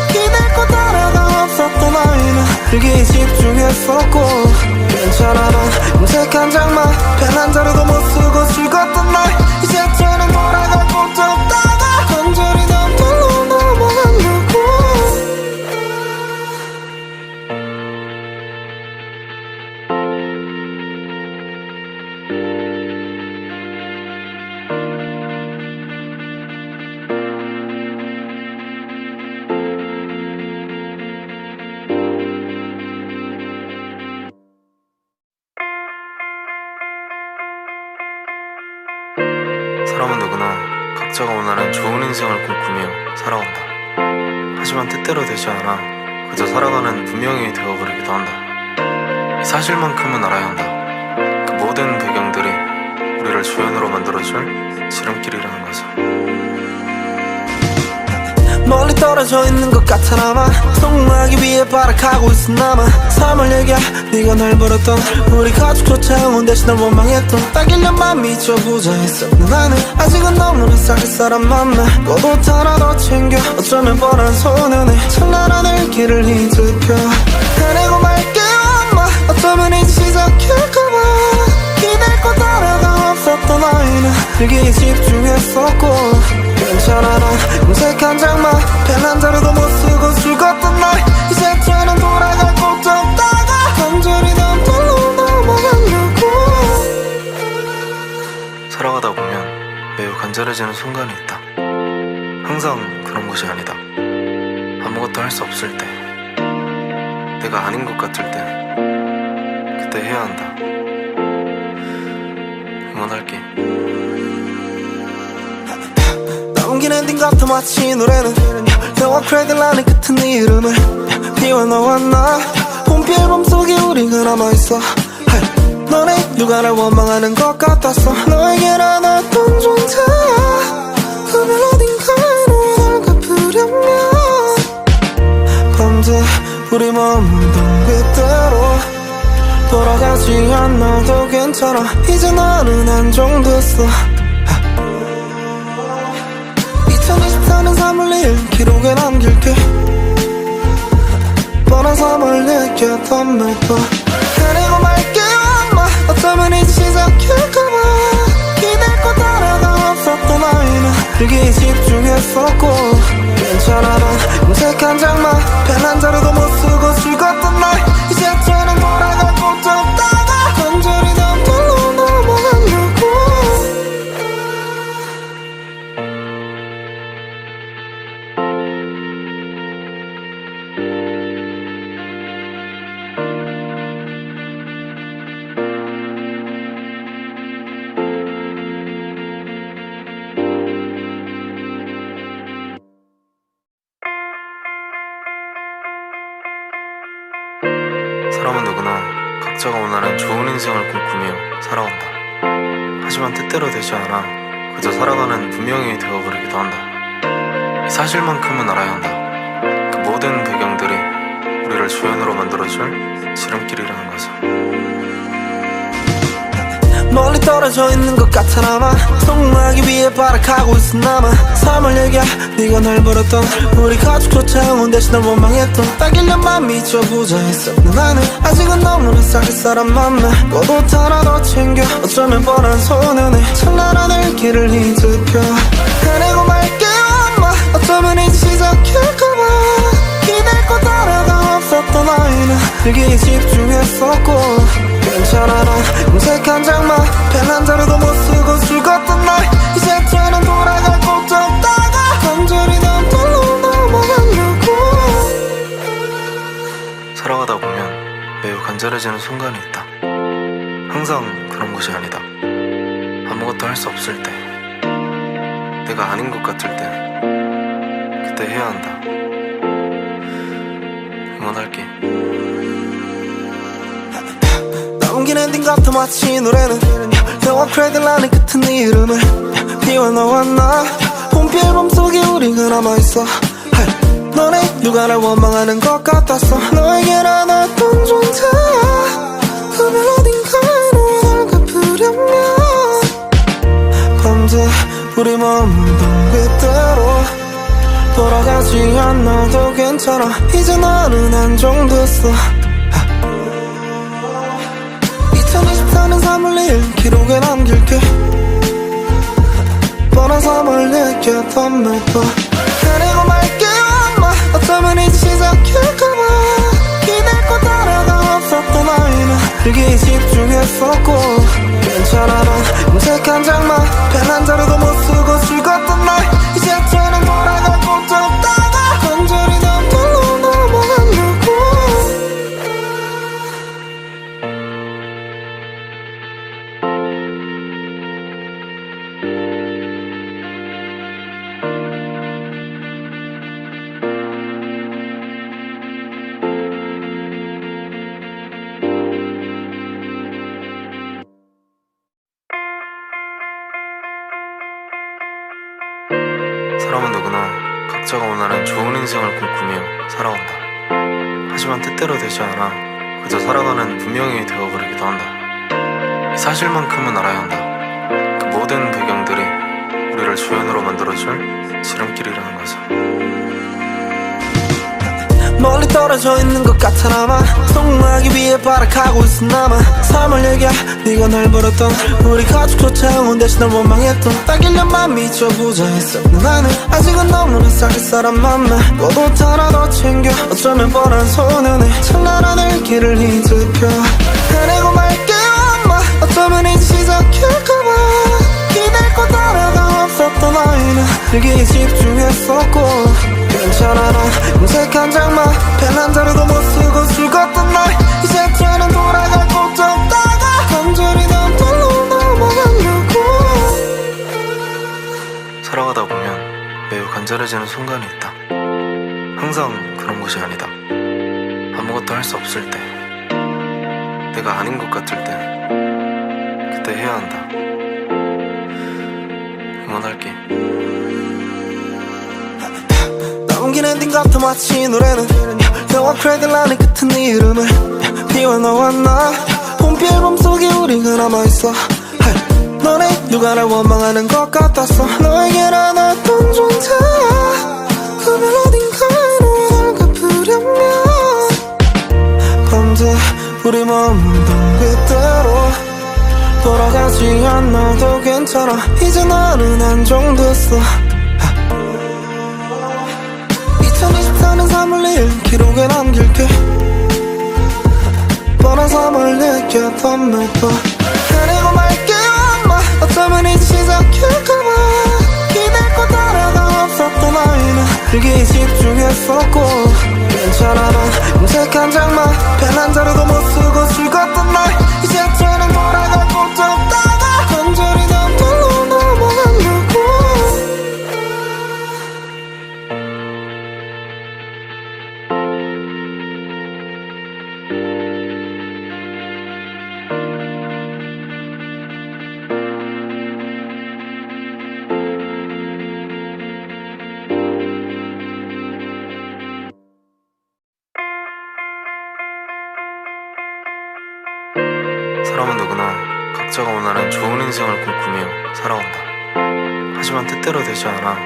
기댈 곳 하나가 없었던 아이는 일기에 집중했었고 괜찮아 난 검색 한 장만 펜 한 자루도 못 쓰고 죽었던 날 이제 저는 돌아갈 곳도 없다가 간절히 남달로 넘어가려고 사람은 누구나 각자가 원하는 좋은 인생을 꿈꾸며 살아온다. 하지만 뜻대로 되지 않아 그저 살아가는 무명이 되어버리기도 한다. 이 사실만큼은 알아야 한다. 그 모든 배경들이 우리를 조연으로 만들어줄 지름길이라는 것을. 멀리 떨어져 있는 것 같아나마 성공하기 위해 발악하고 있어 나만 삶을 얘기해 네가 날 버렸던 우리 가족조차 온 대신 널 원망했던 딱 1년만 미쳐보자 했어 나는 아직은 너무나 사귈 사람 만나 꽃 하나 더 챙겨 어쩌면 뻔한 소년의 찬란한 길을 잊을까 해내고 말게요 엄마 어쩌면 이제 시작할까봐 기댈 곳 하나가 없었던 아이는 일기에 집중했었고 괜찮아 난 검색 한 장만 펜 한 자루도 못 쓰고 죽었던 날 이제 저는 돌아갈 곳도 없다가 간절히 남달로 넘어가려고 살아가다 보면 매우 간절해지는 순간이 있다. 항상 그런 것이 아니다. 아무것도 할 수 없을 때, 내가 아닌 것 같을 때, 그때 해야 한다. 응원할게. 남긴 엔딩 같아 마치 노래는 너와 크레들라는 끝은 네 이름을 비워 너와 나 홈피 앨범 속에 우리가 남아있어 너네 누가 날 원망하는 것 같았어 너에게 나눴던 존재야 그별 어딘가에 널 갚으려면 밤새 우리 머물던 그대로 돌아가지 않아도 괜찮아 이제 나는 안정됐어 2024년 3월 2일 기록에 남길게 뻔한 삶을 느꼈던 매번 해내고 말게요 엄마 어쩌면 이제 시작할까봐 기댈 곳 하나가 없었던 아이는 일기에 집중했었고 괜찮아 난 검색 한 장만 펜 한 자루도 못 쓰고 죽었던 날 이제 저는 돌아갈 곳도 없다가 간절히 남달로 넘어가려고 사람은 누구나 각자가 원하는 좋은 인생을 꿈꾸며 살아온다. 하지만 뜻대로 되지 않아 그저 살아가는 무명이 되어버리기도 한다. 이 사실만큼은 알아야 한다. 그 모든 배경들이 우리를 조연으로 만들어줄 지름길이라는 것을. 멀리 떨어져 있는 것 같아나마 성공하기 위해 발악하고 있어 나만 삶을 얘기해 네가 날 버렸던 우리 가족조차 응원대신 널 원망했던 딱 1년만 미쳐보자 했었는 나는 아직은 너무나 사귈 사람 만나 꽃 하나 더 챙겨 어쩌면 뻔한 소년의 찬란한 길을 뒤집혀 해내고 말게요 엄마 어쩌면 이제 시작할까봐 기댈 곳 하나가 없었던 아이는 일기에 집중했었고 괜찮아 난 음색 한 장만 펜 한 자루도 못 쓰고 죽었던 날 이제 저는 돌아갈 곳 없다가 간절히 난 돌로 넘어가려고 살아가다 보면 매우 간절해지는 순간이 있다. 항상 그런 것이 아니다. 아무것도 할 수 없을 때, 내가 아닌 것 같을 때, 그때 해야 한다. 응원할게. 넘긴 엔딩 같아 마치 이 노래는 영화 크레딧 라는 끝은 네 이름을 비워 너와 나 홈피 앨범 속에 우리가 남아있어 너네 누가 날 원망하는 것 같았어 너에게 난 어떤 존재야 그별 어딘가에 널 갚으려면 밤새 우리 멈던 그대로 돌아가지 않아도 괜찮아 이제 나는 안정됐어 2024년 3월 2일 기록에 남길게 뻔한 삶을 느꼈던 매번 해내고 말게요 엄마 어쩌면 이제 시작할까봐 기댈 곳 하나가 없었던 아이는 일기에 집중했었고 괜찮아 난 음색 한 장만 펜 한 자루도 못 쓰고 죽었던 날 이제 저는 돌아갈 곳 없다가 간절히 난 돌로 넘어가려고 사람은 누구나 각자가 원하는 좋은 인생을 꿈꾸며 살아온다. 하지만 뜻대로 되지 않아 그저 살아가는 무명이 되어버리기도 한다. 이 사실만큼은 알아야 한다. 그 모든 배경들이 우리를 조연으로 만들어줄 지름길이라는 것을. 멀리 떨어져 있는 것 같아나마 성공하기 위해 발악하고 있어 나만 삶을 얘기해 네가 날 버렸던 우리 가족조차 응원대신 널 원망했던 딱 1년만 미쳐보자 했었는 나는 아직은 너무나 사귈 사람 만나 꽃 하나 더 챙겨 어쩌면 뻔한 소년의 찬란한 길을 뒤집혀 해내고 말게요 엄마 어쩌면 이제 시작할까봐 기댈 곳 하나가 없었던 아이는 일기에 집중했었고 괜찮아 난 음색 한 장만 펜 한 자루도 못 쓰고 죽었던 날 이제 저는 돌아갈 곳 없다가 간절히 난 돌로 넘어가려고 살아가다 보면 매우 간절해지는 순간이 있다. 항상 그런 것이 아니다. 아무것도 할 수 없을 때, 내가 아닌 것 같을 때, 그때 해야 한다. 응원할게. 넘긴 엔딩 같아 마치 이 노래는 영화 크레딧 라는 끝은 네 이름을 비워 너와 나 홈피 앨범 속에 우리가 남아있어 너네 누가 날 원망하는 것 같았어 너에게 난 어떤 존재야 그별 어딘가에 널 갚으려면 밤새 우리 멈던 그대로 돌아가지 않아도 괜찮아 이제 나는 안정됐어 2024년 3월 2일 기록에 남길게 뻔한 삶을 느꼈던 매번 해내고 말게요 엄마 어쩌면 이제 시작할까봐 기댈 곳 하나가 없었던 아이는 일기에 집중했었고 괜찮아 난 음색 한 장만 펜 한 자루도 못 쓰고 죽었던 날 이제 저는 돌아갈 곳 없다가 간절히 난 돌로 넘어가려고 사람은 누구나 각자가 원하는 좋은 인생을 꿈꾸며 살아온다. 하지만 뜻대로 되지 않아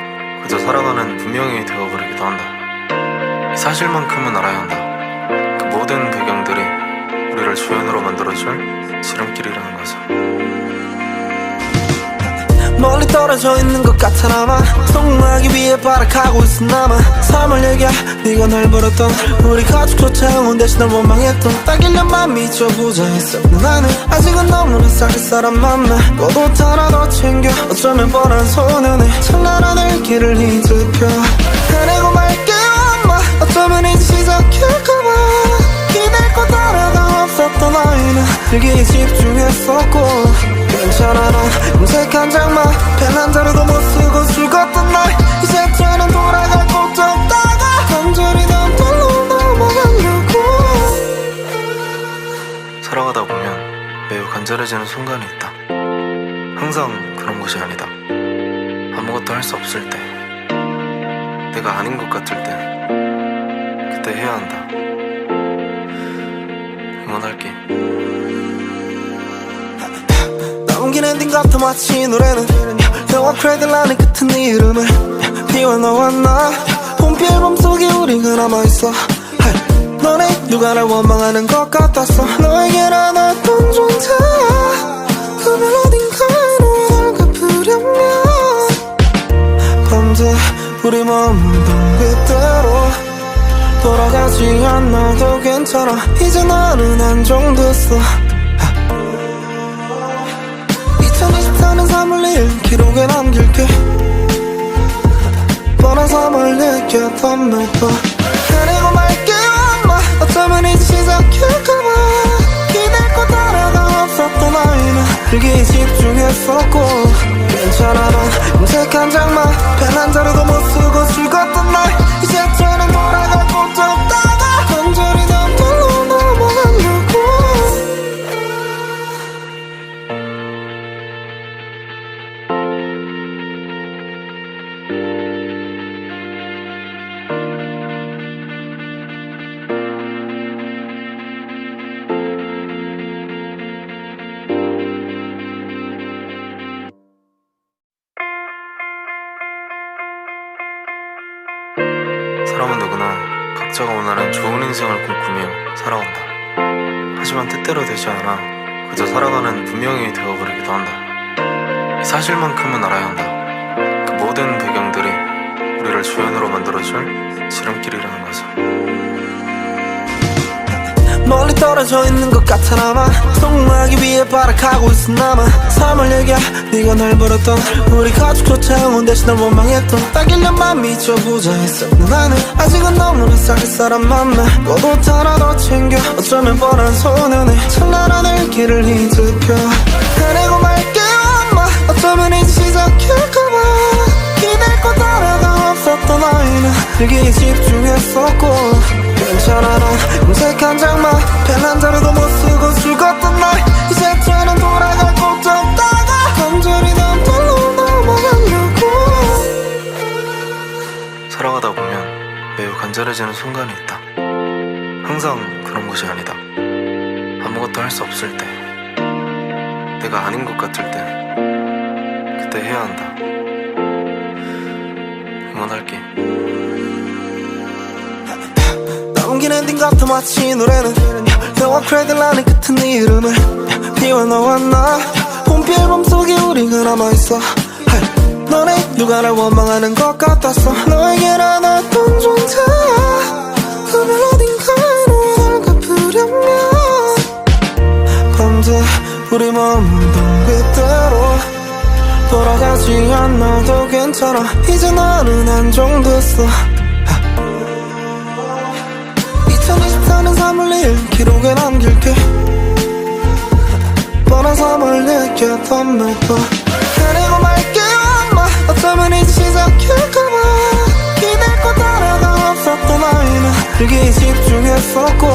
그저 살아가는 분명히 되어버리기도 한다. 이 사실만큼은 알아야 한다. 그 모든 배경들이 우리를 조연으로 만들어줄 지름길이라는 것을. 멀리 떨어져 있는 것 같아나마 성공하기 위해 발악하고 있어 나만 삶을 얘기해 네가 날 버렸던 우리 가족조차 응원 대신 널 원망했던 딱 1년만 미쳐보자 했었는 나는 아직은 너무나 쌀쌀한 맘에 꽃 하나 더 챙겨 어쩌면 뻔한 소년의 찬란한 일기를 잊을펴 해내고 말게요 엄마 어쩌면 이제 시작할까봐 기댈 곳 하나가 없었던 아이는 일기에 집중했었고 괜찮아 난 음색한 장만 펜 한 자루도 못 쓰고 죽었던 날 이제 저는 돌아갈 곳도 없다가 간절히 난 별로 넘어가려고 살아가다 보면 매우 간절해지는 순간이 있다. 항상 그런 것이 아니다. 아무것도 할 수 없을 때, 내가 아닌 것 같을 때, 그때 해야 한다. 응원할게. 남긴 엔딩 같아 마치 이 노래는 영화 크레딧 라는 끝은 네 이름을 비워 너와 나 봄비 앨범 속에 우리가 남아있어 너네 누가 날 원망하는 것 같았어 너에게 난 어떤 존재야 그만 어딘가에 널 갚으려면 밤새 우리 멈던 그대로 돌아가지 않아도 괜찮아 이제 나는 안정됐어 2024년 3월 2일 기록에 남길게 뻔한 삶을 느꼈던 몇번 해내고 말게요 엄마 어쩌면 이제 시작할까봐 기댈 곳 하나가 없었던 아이는 일기에 집중했었고 괜찮아 난 음색한 장만 펜 한 자루도 못 쓰고 죽었던 날 이제 저는 돌아갈 곳도 없다가 간절히 난 별로 넘어가려고 사람은 누구나 각자가 원하는 좋은 인생을 꿈꾸며 살아온다. 하지만 뜻대로 되지 않아 그저 살아가는 분명히 되어버리기도 한다. 이 사실만큼은 알아야 한다. 그 모든 배경들이 우리를 조연으로 만들어줄 지름길이라는 것을. 멀리 떨어져 있는 것 같아나마 성공하기 위해 발악하고 있어 나만 삶을 얘기해 네가 날 버렸던 우리 가족조차 응원 대신 널 원망했던 딱 1년만 미쳐보자 했었는 나는 아직은 너무나 쌀쌀한 맘에 꽃 하나 더 챙겨 어쩌면 뻔한 소년의 찬란한 일기를 잊을펴 해내고 말게요 엄마 어쩌면 이제 시작할까봐 기댈 곳 하나가 없었던 아이는 일기에 집중했었고 괜찮아 난 음색한 장만 펜 한 자루도 못 쓰고 죽었던 날 이제 저는 돌아갈 곳도 없다가 간절히 난 별로 넘어가려고 살아가다 보면 매우 간절해지는 순간이 있다. 항상 그런 것이 아니다. 아무것도 할 수 없을 때, 내가 아닌 것 같을 때, 그때 해야 한다. 응원할게. 남긴 엔딩 같아 마치 이 노래는 영화 크레딧 라는 끝은 네 이름을 비워 너와 나 봄비 앨범 속에 우리가 남아있어 너네 누가 날 원망하는 것 같았어 너에게 난 어떤 존재야 그만 어딘가에 널 갚으려면 밤새 우리 멈던 그대로 돌아가지 않아도 괜찮아 이제 나는 안정됐어 2024년 3월 2일 기록에 남길게 뻔한 삶을 느꼈던 몇번 해내고 말게요 엄마 어쩌면 이제 시작할까봐 기댈 곳 하나가 없었던 아이는 일기에 집중했었고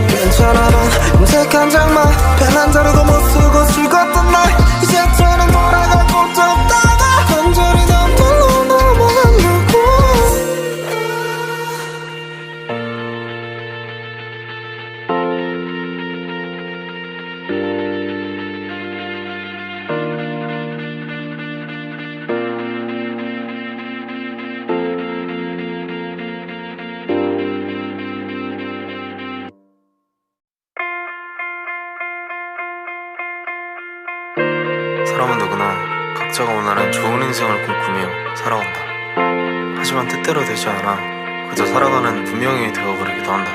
괜찮아 난 음색한 장만 펜 한 자루도 못 쓰고 죽었던 날 이제 저는 돌아갈 곳도 없다가 간절히 난 별로 넘어가려고 누구나 각자가 원하는 좋은 인생을 꿈꾸며 살아온다. 하지만 뜻대로 되지 않아 그저 살아가는 분명히 되어버리기도 한다.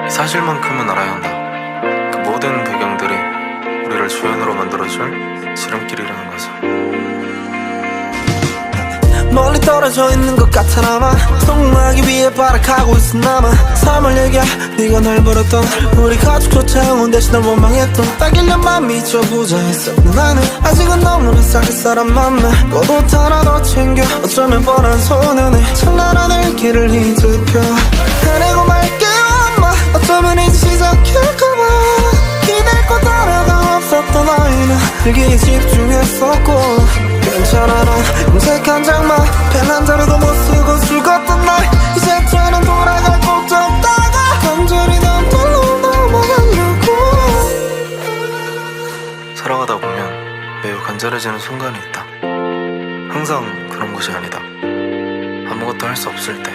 이 사실만큼은 알아야 한다. 그 모든 배경들이 우리를 주연으로 만들어줄 지름길이라는 것을. 멀리 떨어져 있는 것 같아나마 성공하기 위해 발악하고 있어 나마 삶을 얘기해 네가 날 버렸던 우리 가족조차 응원 대신 널 원망했던 딱 1년만 미쳐보자 했어 나는 아직은 너무나 싹을 사람 만나 꽃 하나 더 챙겨 어쩌면 뻔한 소년의 찬란한 길을 뒤집혀 해내고 말게요 엄마 어쩌면 이제 시작일까봐 기댈 곳 하나가 없었던 아이는 일기에 집중했었고 괜찮아 난 음색한 장만 펜 한 자루도 못 쓰고 즐겁던 날 이제 저는 돌아갈 곳도 없다가 간절히 남들로 넘어가려고 살아가다 보면 매우 간절해지는 순간이 있다. 항상 그런 것이 아니다. 아무것도 할 수 없을 때,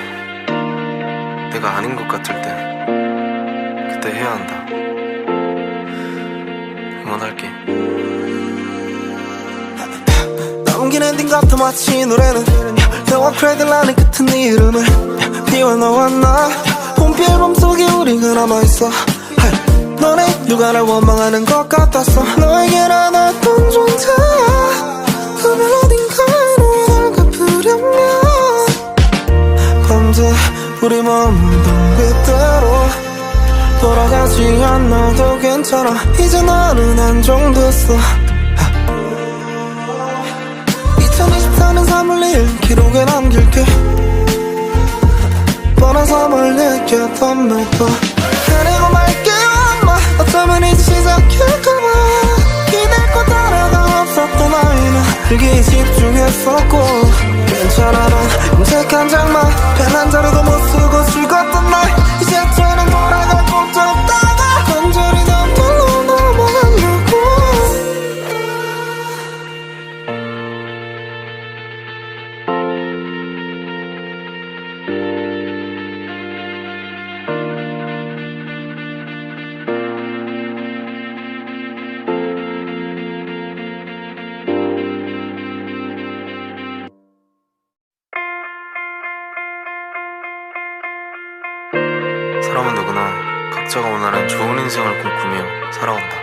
내가 아닌 것 같을 때, 그때 해야 한다. 응원할게. 남긴 엔딩 같아 마치 이 노래는 너와 크레들라는 끝은 네 이름을 비워 너와 나 봄비 앨범 속에 우리가 남아있어 너네 누가 날 원망하는 것 같았어 너에게 나눴던 존재야 그별 어딘가에 널 갚으려면 밤새 우리 머무던 그대로 돌아가지 않아도 괜찮아 이제 나는 안정됐어 2024년 3월 2일 기록에 남길게 뻔한 삶을 느꼈던 몇번 해내고 말게요 엄마 어쩌면 이제 시작일까봐 기댈 곳 하나가 없었던 아이는 일기에 집중했었고 괜찮아 난 음색한 장만 펜 한 자루도 못 쓰고 즐겁던 날 이제 저는 돌아갈 곳도 없다가 간절히 남들로 넘어가려고 사람은 누구나 각자가 원하는 좋은 인생을 꿈꾸며 살아온다.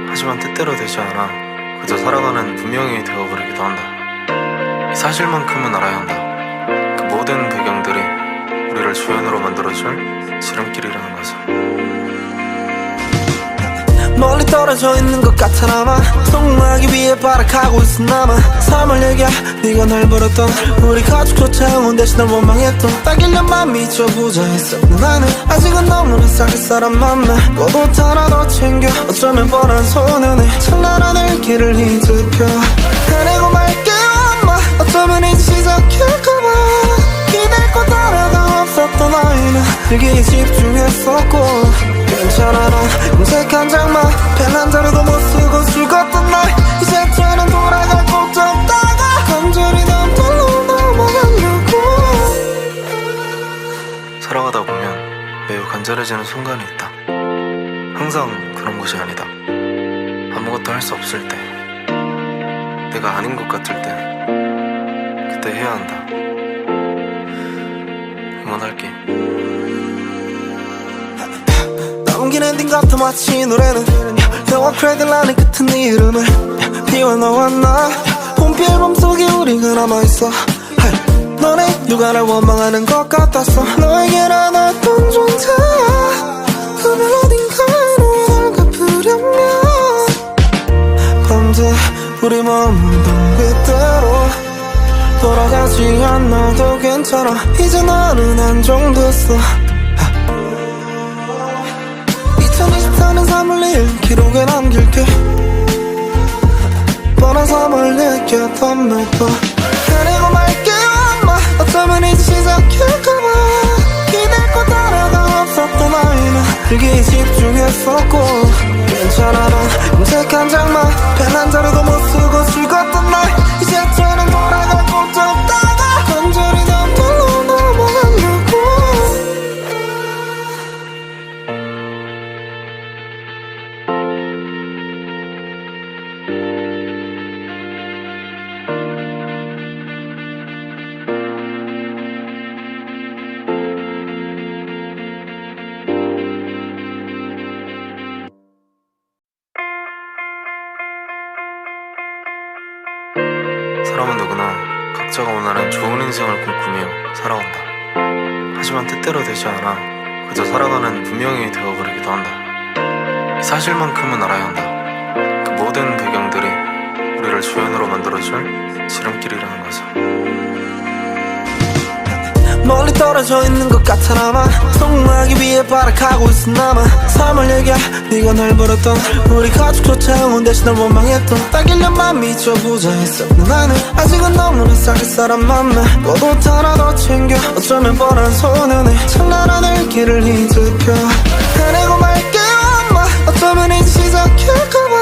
하지만 뜻대로 되지 않아 그저 살아가는 분명히 되어버리기도 한다. 이 사실만큼은 알아야 한다. 그 모든 배경들이 우리를 주연으로 만들어줄 지름길이라는 것을. 멀리 떨어져 있는 것 같아나마 성공하기 위해 발악하고 있어 나마 삶을 얘기해 네가 날 버렸던 우리 가족조차 응원 대신 널 원망했던 딱 1년만 미쳐보자 했어 나는 아직은 너무나 싹을 사람 만나 꽃 하나 더 챙겨 어쩌면 뻔한 소년의 찬란한 길을 뒤집혀 해내고 말게요 엄마 어쩌면 이제 시작일까봐 기댈 곳 하나가 없었던 아이는 일기에 집중했었고 괜찮아 난 음색한 장만 펜 한 자루도 못 쓰고 즐겁던 날 이제 저는 돌아갈 곳도 없다가 간절히 남들로 넘어가려고 살아가다 보면 매우 간절해지는 순간이 있다. 항상 그런 것이 아니다. 아무것도 할 수 없을 때, 내가 아닌 것 같을 때, 그때 해야 한다. 응원할게. 남긴 엔딩 같아 마치 이 노래는 너와 크레들라는 끝은 네 이름을 비워 너와 나 봄비 앨범 속에 우리가 남아있어 너네 누가 날 원망하는 것 같았어 너에게 나눴던 존재야 그별 어딘가에 널 갚으려면 밤새 우리 머무던 그대로 돌아가지 않아도 괜찮아 이제 나는 안정됐어 2024년 3월 2일 기록에 남길게 뻔한 삶을 느꼈던 몇번 해내고 말게요 엄마 어쩌면 이제 시작일까봐 기댈 곳 하나가 없었던 아이는 일기에 집중했었고 괜찮아 난 음색한 장만 펜 한 자루도 못 쓰고 즐겁던 날 이제 저는 돌아갈 곳도 없다가 간절히 남들로 넘어가려고 각자가 원하는 좋은 인생을 꿈꾸며 살아온다. 하지만 뜻대로 되지 않아 그저 살아가는 분명히 되어버리기도 한다. 이 사실만큼은 알아야 한다. 그 모든 배경들이 우리를 조연으로 만들어줄 지름길이라는 것을. 멀리 떨어져 있는 것 같아나마 성공하기 위해 발악하고 있은 나만 삶을 얘기해 네가 날 버렸던 우리 가족조차 응원대신 널 원망했던 딱 1년만 미쳐보자 했었는 나는 아직은 너무나 사귈 사람 만나 꽃 하나 더 챙겨 어쩌면 뻔한 소년의 찬란한 길을 뒤집혀 헤매고 말게요 엄마 어쩌면 이제 시작할까봐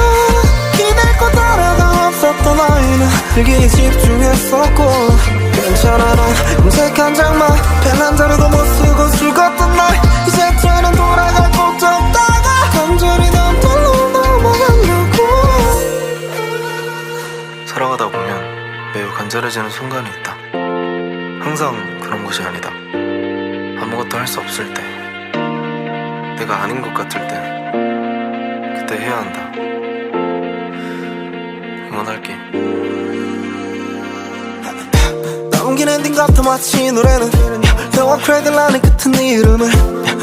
기댈 거 따라가 없었던 아이는 일기에 집중했었고 괜찮아 난 금색 한 장만 펜 한 자루도 못 쓰고 죽었던 날 이제 저는 돌아갈 곳도 없다가 간절히 난 돌로 넘어가려고 살아가다 보면 매우 간절해지는 순간이 있다. 항상 그런 것이 아니다. 아무것도 할 수 없을 때, 내가 아닌 것 같을 때, 그때 해야 한다. 응원할게. 넘긴 엔딩 같아 마치 이 노래는 영화 크레딧 라는 끝은 네 이름을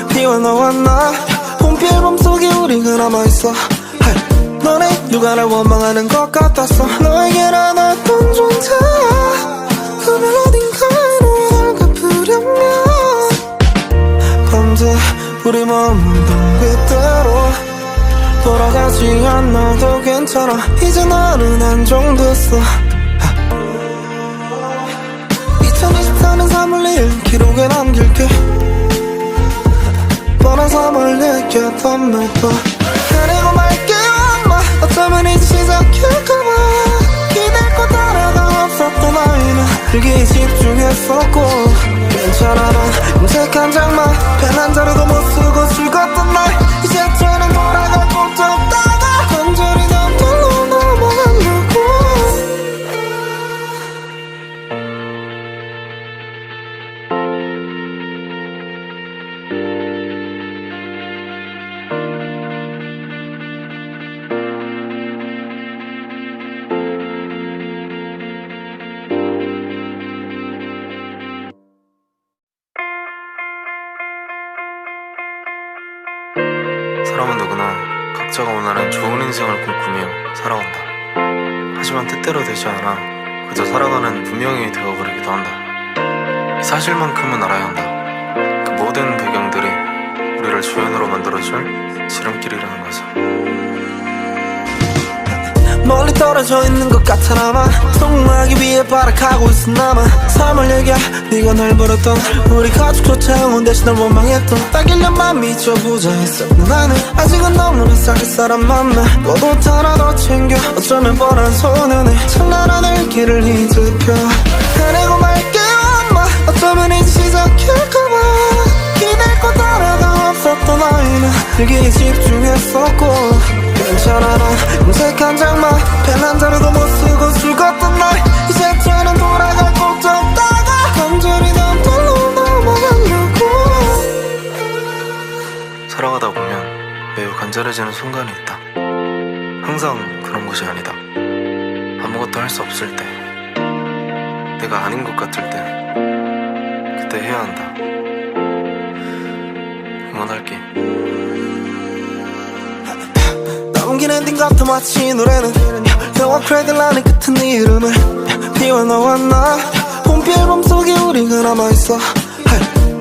비워 너와 나 봄비 앨범 속에 우리가 남아있어 너네 누가 날 원망하는 것 같았어 너에게 난 어떤 존재야 그별 어딘가에 널 갚으려면 밤새 우리 머물던 그대로 돌아가지 않아도 괜찮아 이제 나는 안정됐어 2024년 3월 2일 기록에 남길게 뻔한 3월 느꼈던 매번 헤매고 말게요 엄마 어쩌면 이제 시작할까봐 기댈 거 따라가 없었던 아이는 일기에 집중했었고 괜찮아 난 금색 한 장만 펜 한 자루도 못 쓰고 죽었던 날 이제 저는 돌아갈 곳도 없다가 간절히 난 돌로 넘어가려고 사람은 누구나 각자가 원하는 좋은 인생을 꿈꾸며 살아온다. 하지만 뜻대로 되지 않아 그저 살아가는 분명히 되어버리기도 한다. 이 사실만큼은 알아야 한다. 그 모든 배경들이 우리를 조연으로 만들어줄 지름길이라는 것을. 멀리 떨어져 있는 것 같아나마 성공하기 위해 발악하고 있은 나만 삶을 얘기해 네가 날 버렸던 우리 가족조차 응원대신 널 원망했던 딱 1년만 미쳐보자 했었는 나는 아직은 너무나 사귈 사람 만나 꽃 하나 더 챙겨 어쩌면 뻔한 소년의 찬란한 길을 뒤집혀 헤매고 말게요 엄마 어쩌면 이제 시작할까봐 기댈 거 따라가 없었던 아이는 일기에 집중했었고 괜찮아 난 금색 한 장만 펜 한 자루도 못 쓰고 죽었던 날 이제 저는 돌아갈 곳도 없다가 간절히 난 돌로 넘어가려고 살아가다 보면 매우 간절해지는 순간이 있다. 항상 그런 것이 아니다. 아무것도 할 수 없을 때, 내가 아닌 것 같을 때, 그때 해야 한다. 응원할게. 넘긴 엔딩 같아 마치 이 노래는 영화 크레딧 라는 끝은 네 이름을 비워 너와 나 봄비 앨범 속에 우리가 남아있어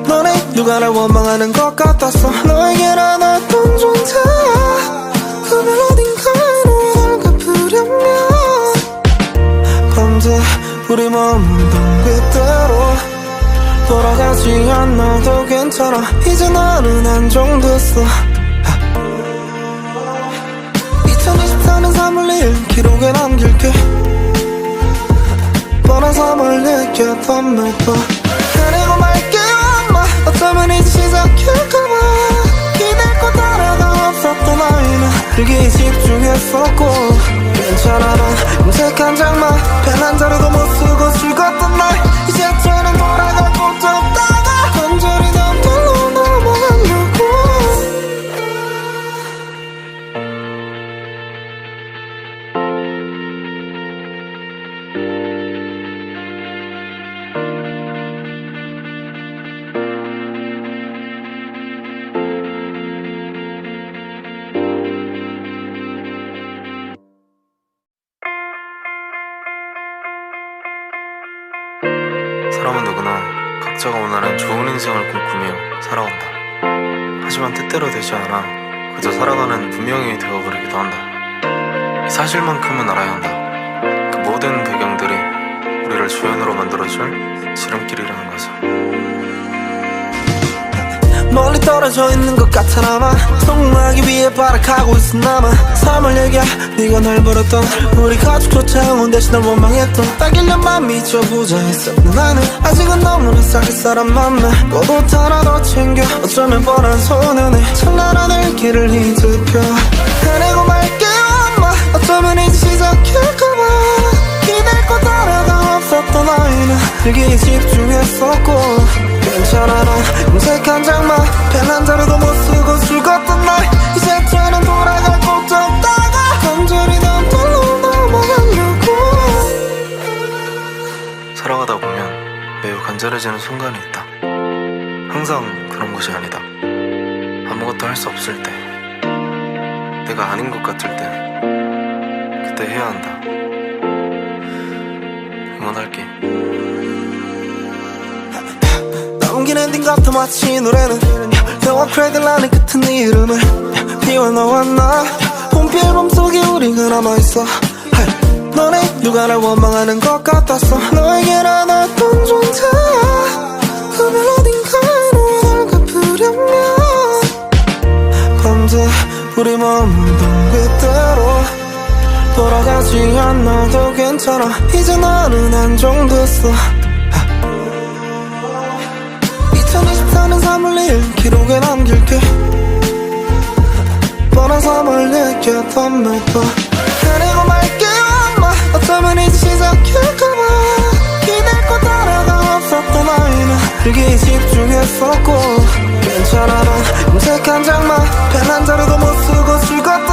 너네 누가 날 원망하는 것 같았어 너에게 난 어떤 존재야 그별 어딘가에 널 갚으려면 밤새 우리 머물던 그대로 돌아가지 않아도 괜찮아 이제 나는 안정됐어 2024년 3월 2일 기록에 남길게 뻔한 3월 느꼈던 매번 헤매고 말게요 엄마 어쩌면 이제 시작할까봐 기댈 거 따라가 없었던 아이는 일기에 집중했었고 괜찮아 난 금색 한 장만 펜 한 자루도 못 쓰고 죽었던 날 이제 저는 돌아갈 곳도 없다가 간절히 난 돌로 넘어가려고 각자가 원하는 좋은 인생을 꿈꾸며 살아온다. 하지만 뜻대로 되지 않아 그저 살아가는 분명히 되어버리기도 한다. 이 사실만큼은 알아야 한다. 그 모든 배경들이 우리를 조연으로 만들어줄 지름길이라는 것을. 멀리 떨어져 있는 것 같아나마 성공하기 위해 발악하고 있어 나만 삶을 얘기해 네가 날 버렸던 우리 가족조차 응원 대신 널 원망했던 딱 1년만 미쳐보자 했어 나는 아직은 너무나 사귈 사람 만나 꽃 하나 더 챙겨 어쩌면 뻔한 소년에 찬란한 일기를 뒤집혀 해내고 말게요 엄마 어쩌면 이제 시작할까봐 기댈 곳 하나가 없었던 아이는 일기에 집중했었고 괜찮아 난 음색 한 장만 펜 한 자루도 못 쓰고 죽었던 날 이제 저는 돌아갈 곳도 없다가 간절히 남들로 넘어가려고 살아가다 보면 매우 간절해지는 순간이 있다. 항상 그런 것이 아니다. 아무것도 할 수 없을 때, 내가 아닌 것 같을 때, 그때 해야 한다. 응원할게. 남긴 엔딩 같아 마치 이 노래는 영화 크레딧 라는 끝은 네 이름을 비워 너와 나 봄비 앨범 속에 우리가 남아있어 너네 누가 날 원망하는 것 같았어 너에게 난 어떤 존재야 그별 어딘가에 너와 날 갚으려면 밤새 우리 머물던 그대로 돌아가지 않아도 괜찮아 이제 나는 안정됐어 2024년 3월 2일 기록에 남길게 뻔한 삶을 느꼈던 매도 해내고 말게요 엄마 어쩌면 이제 시작할까봐 기댈 곳 하나가 없었던 아이는 일기에 집중했었고 괜찮아 난 음색 한 장만 펜 한 자루도 못 쓰고 즐겁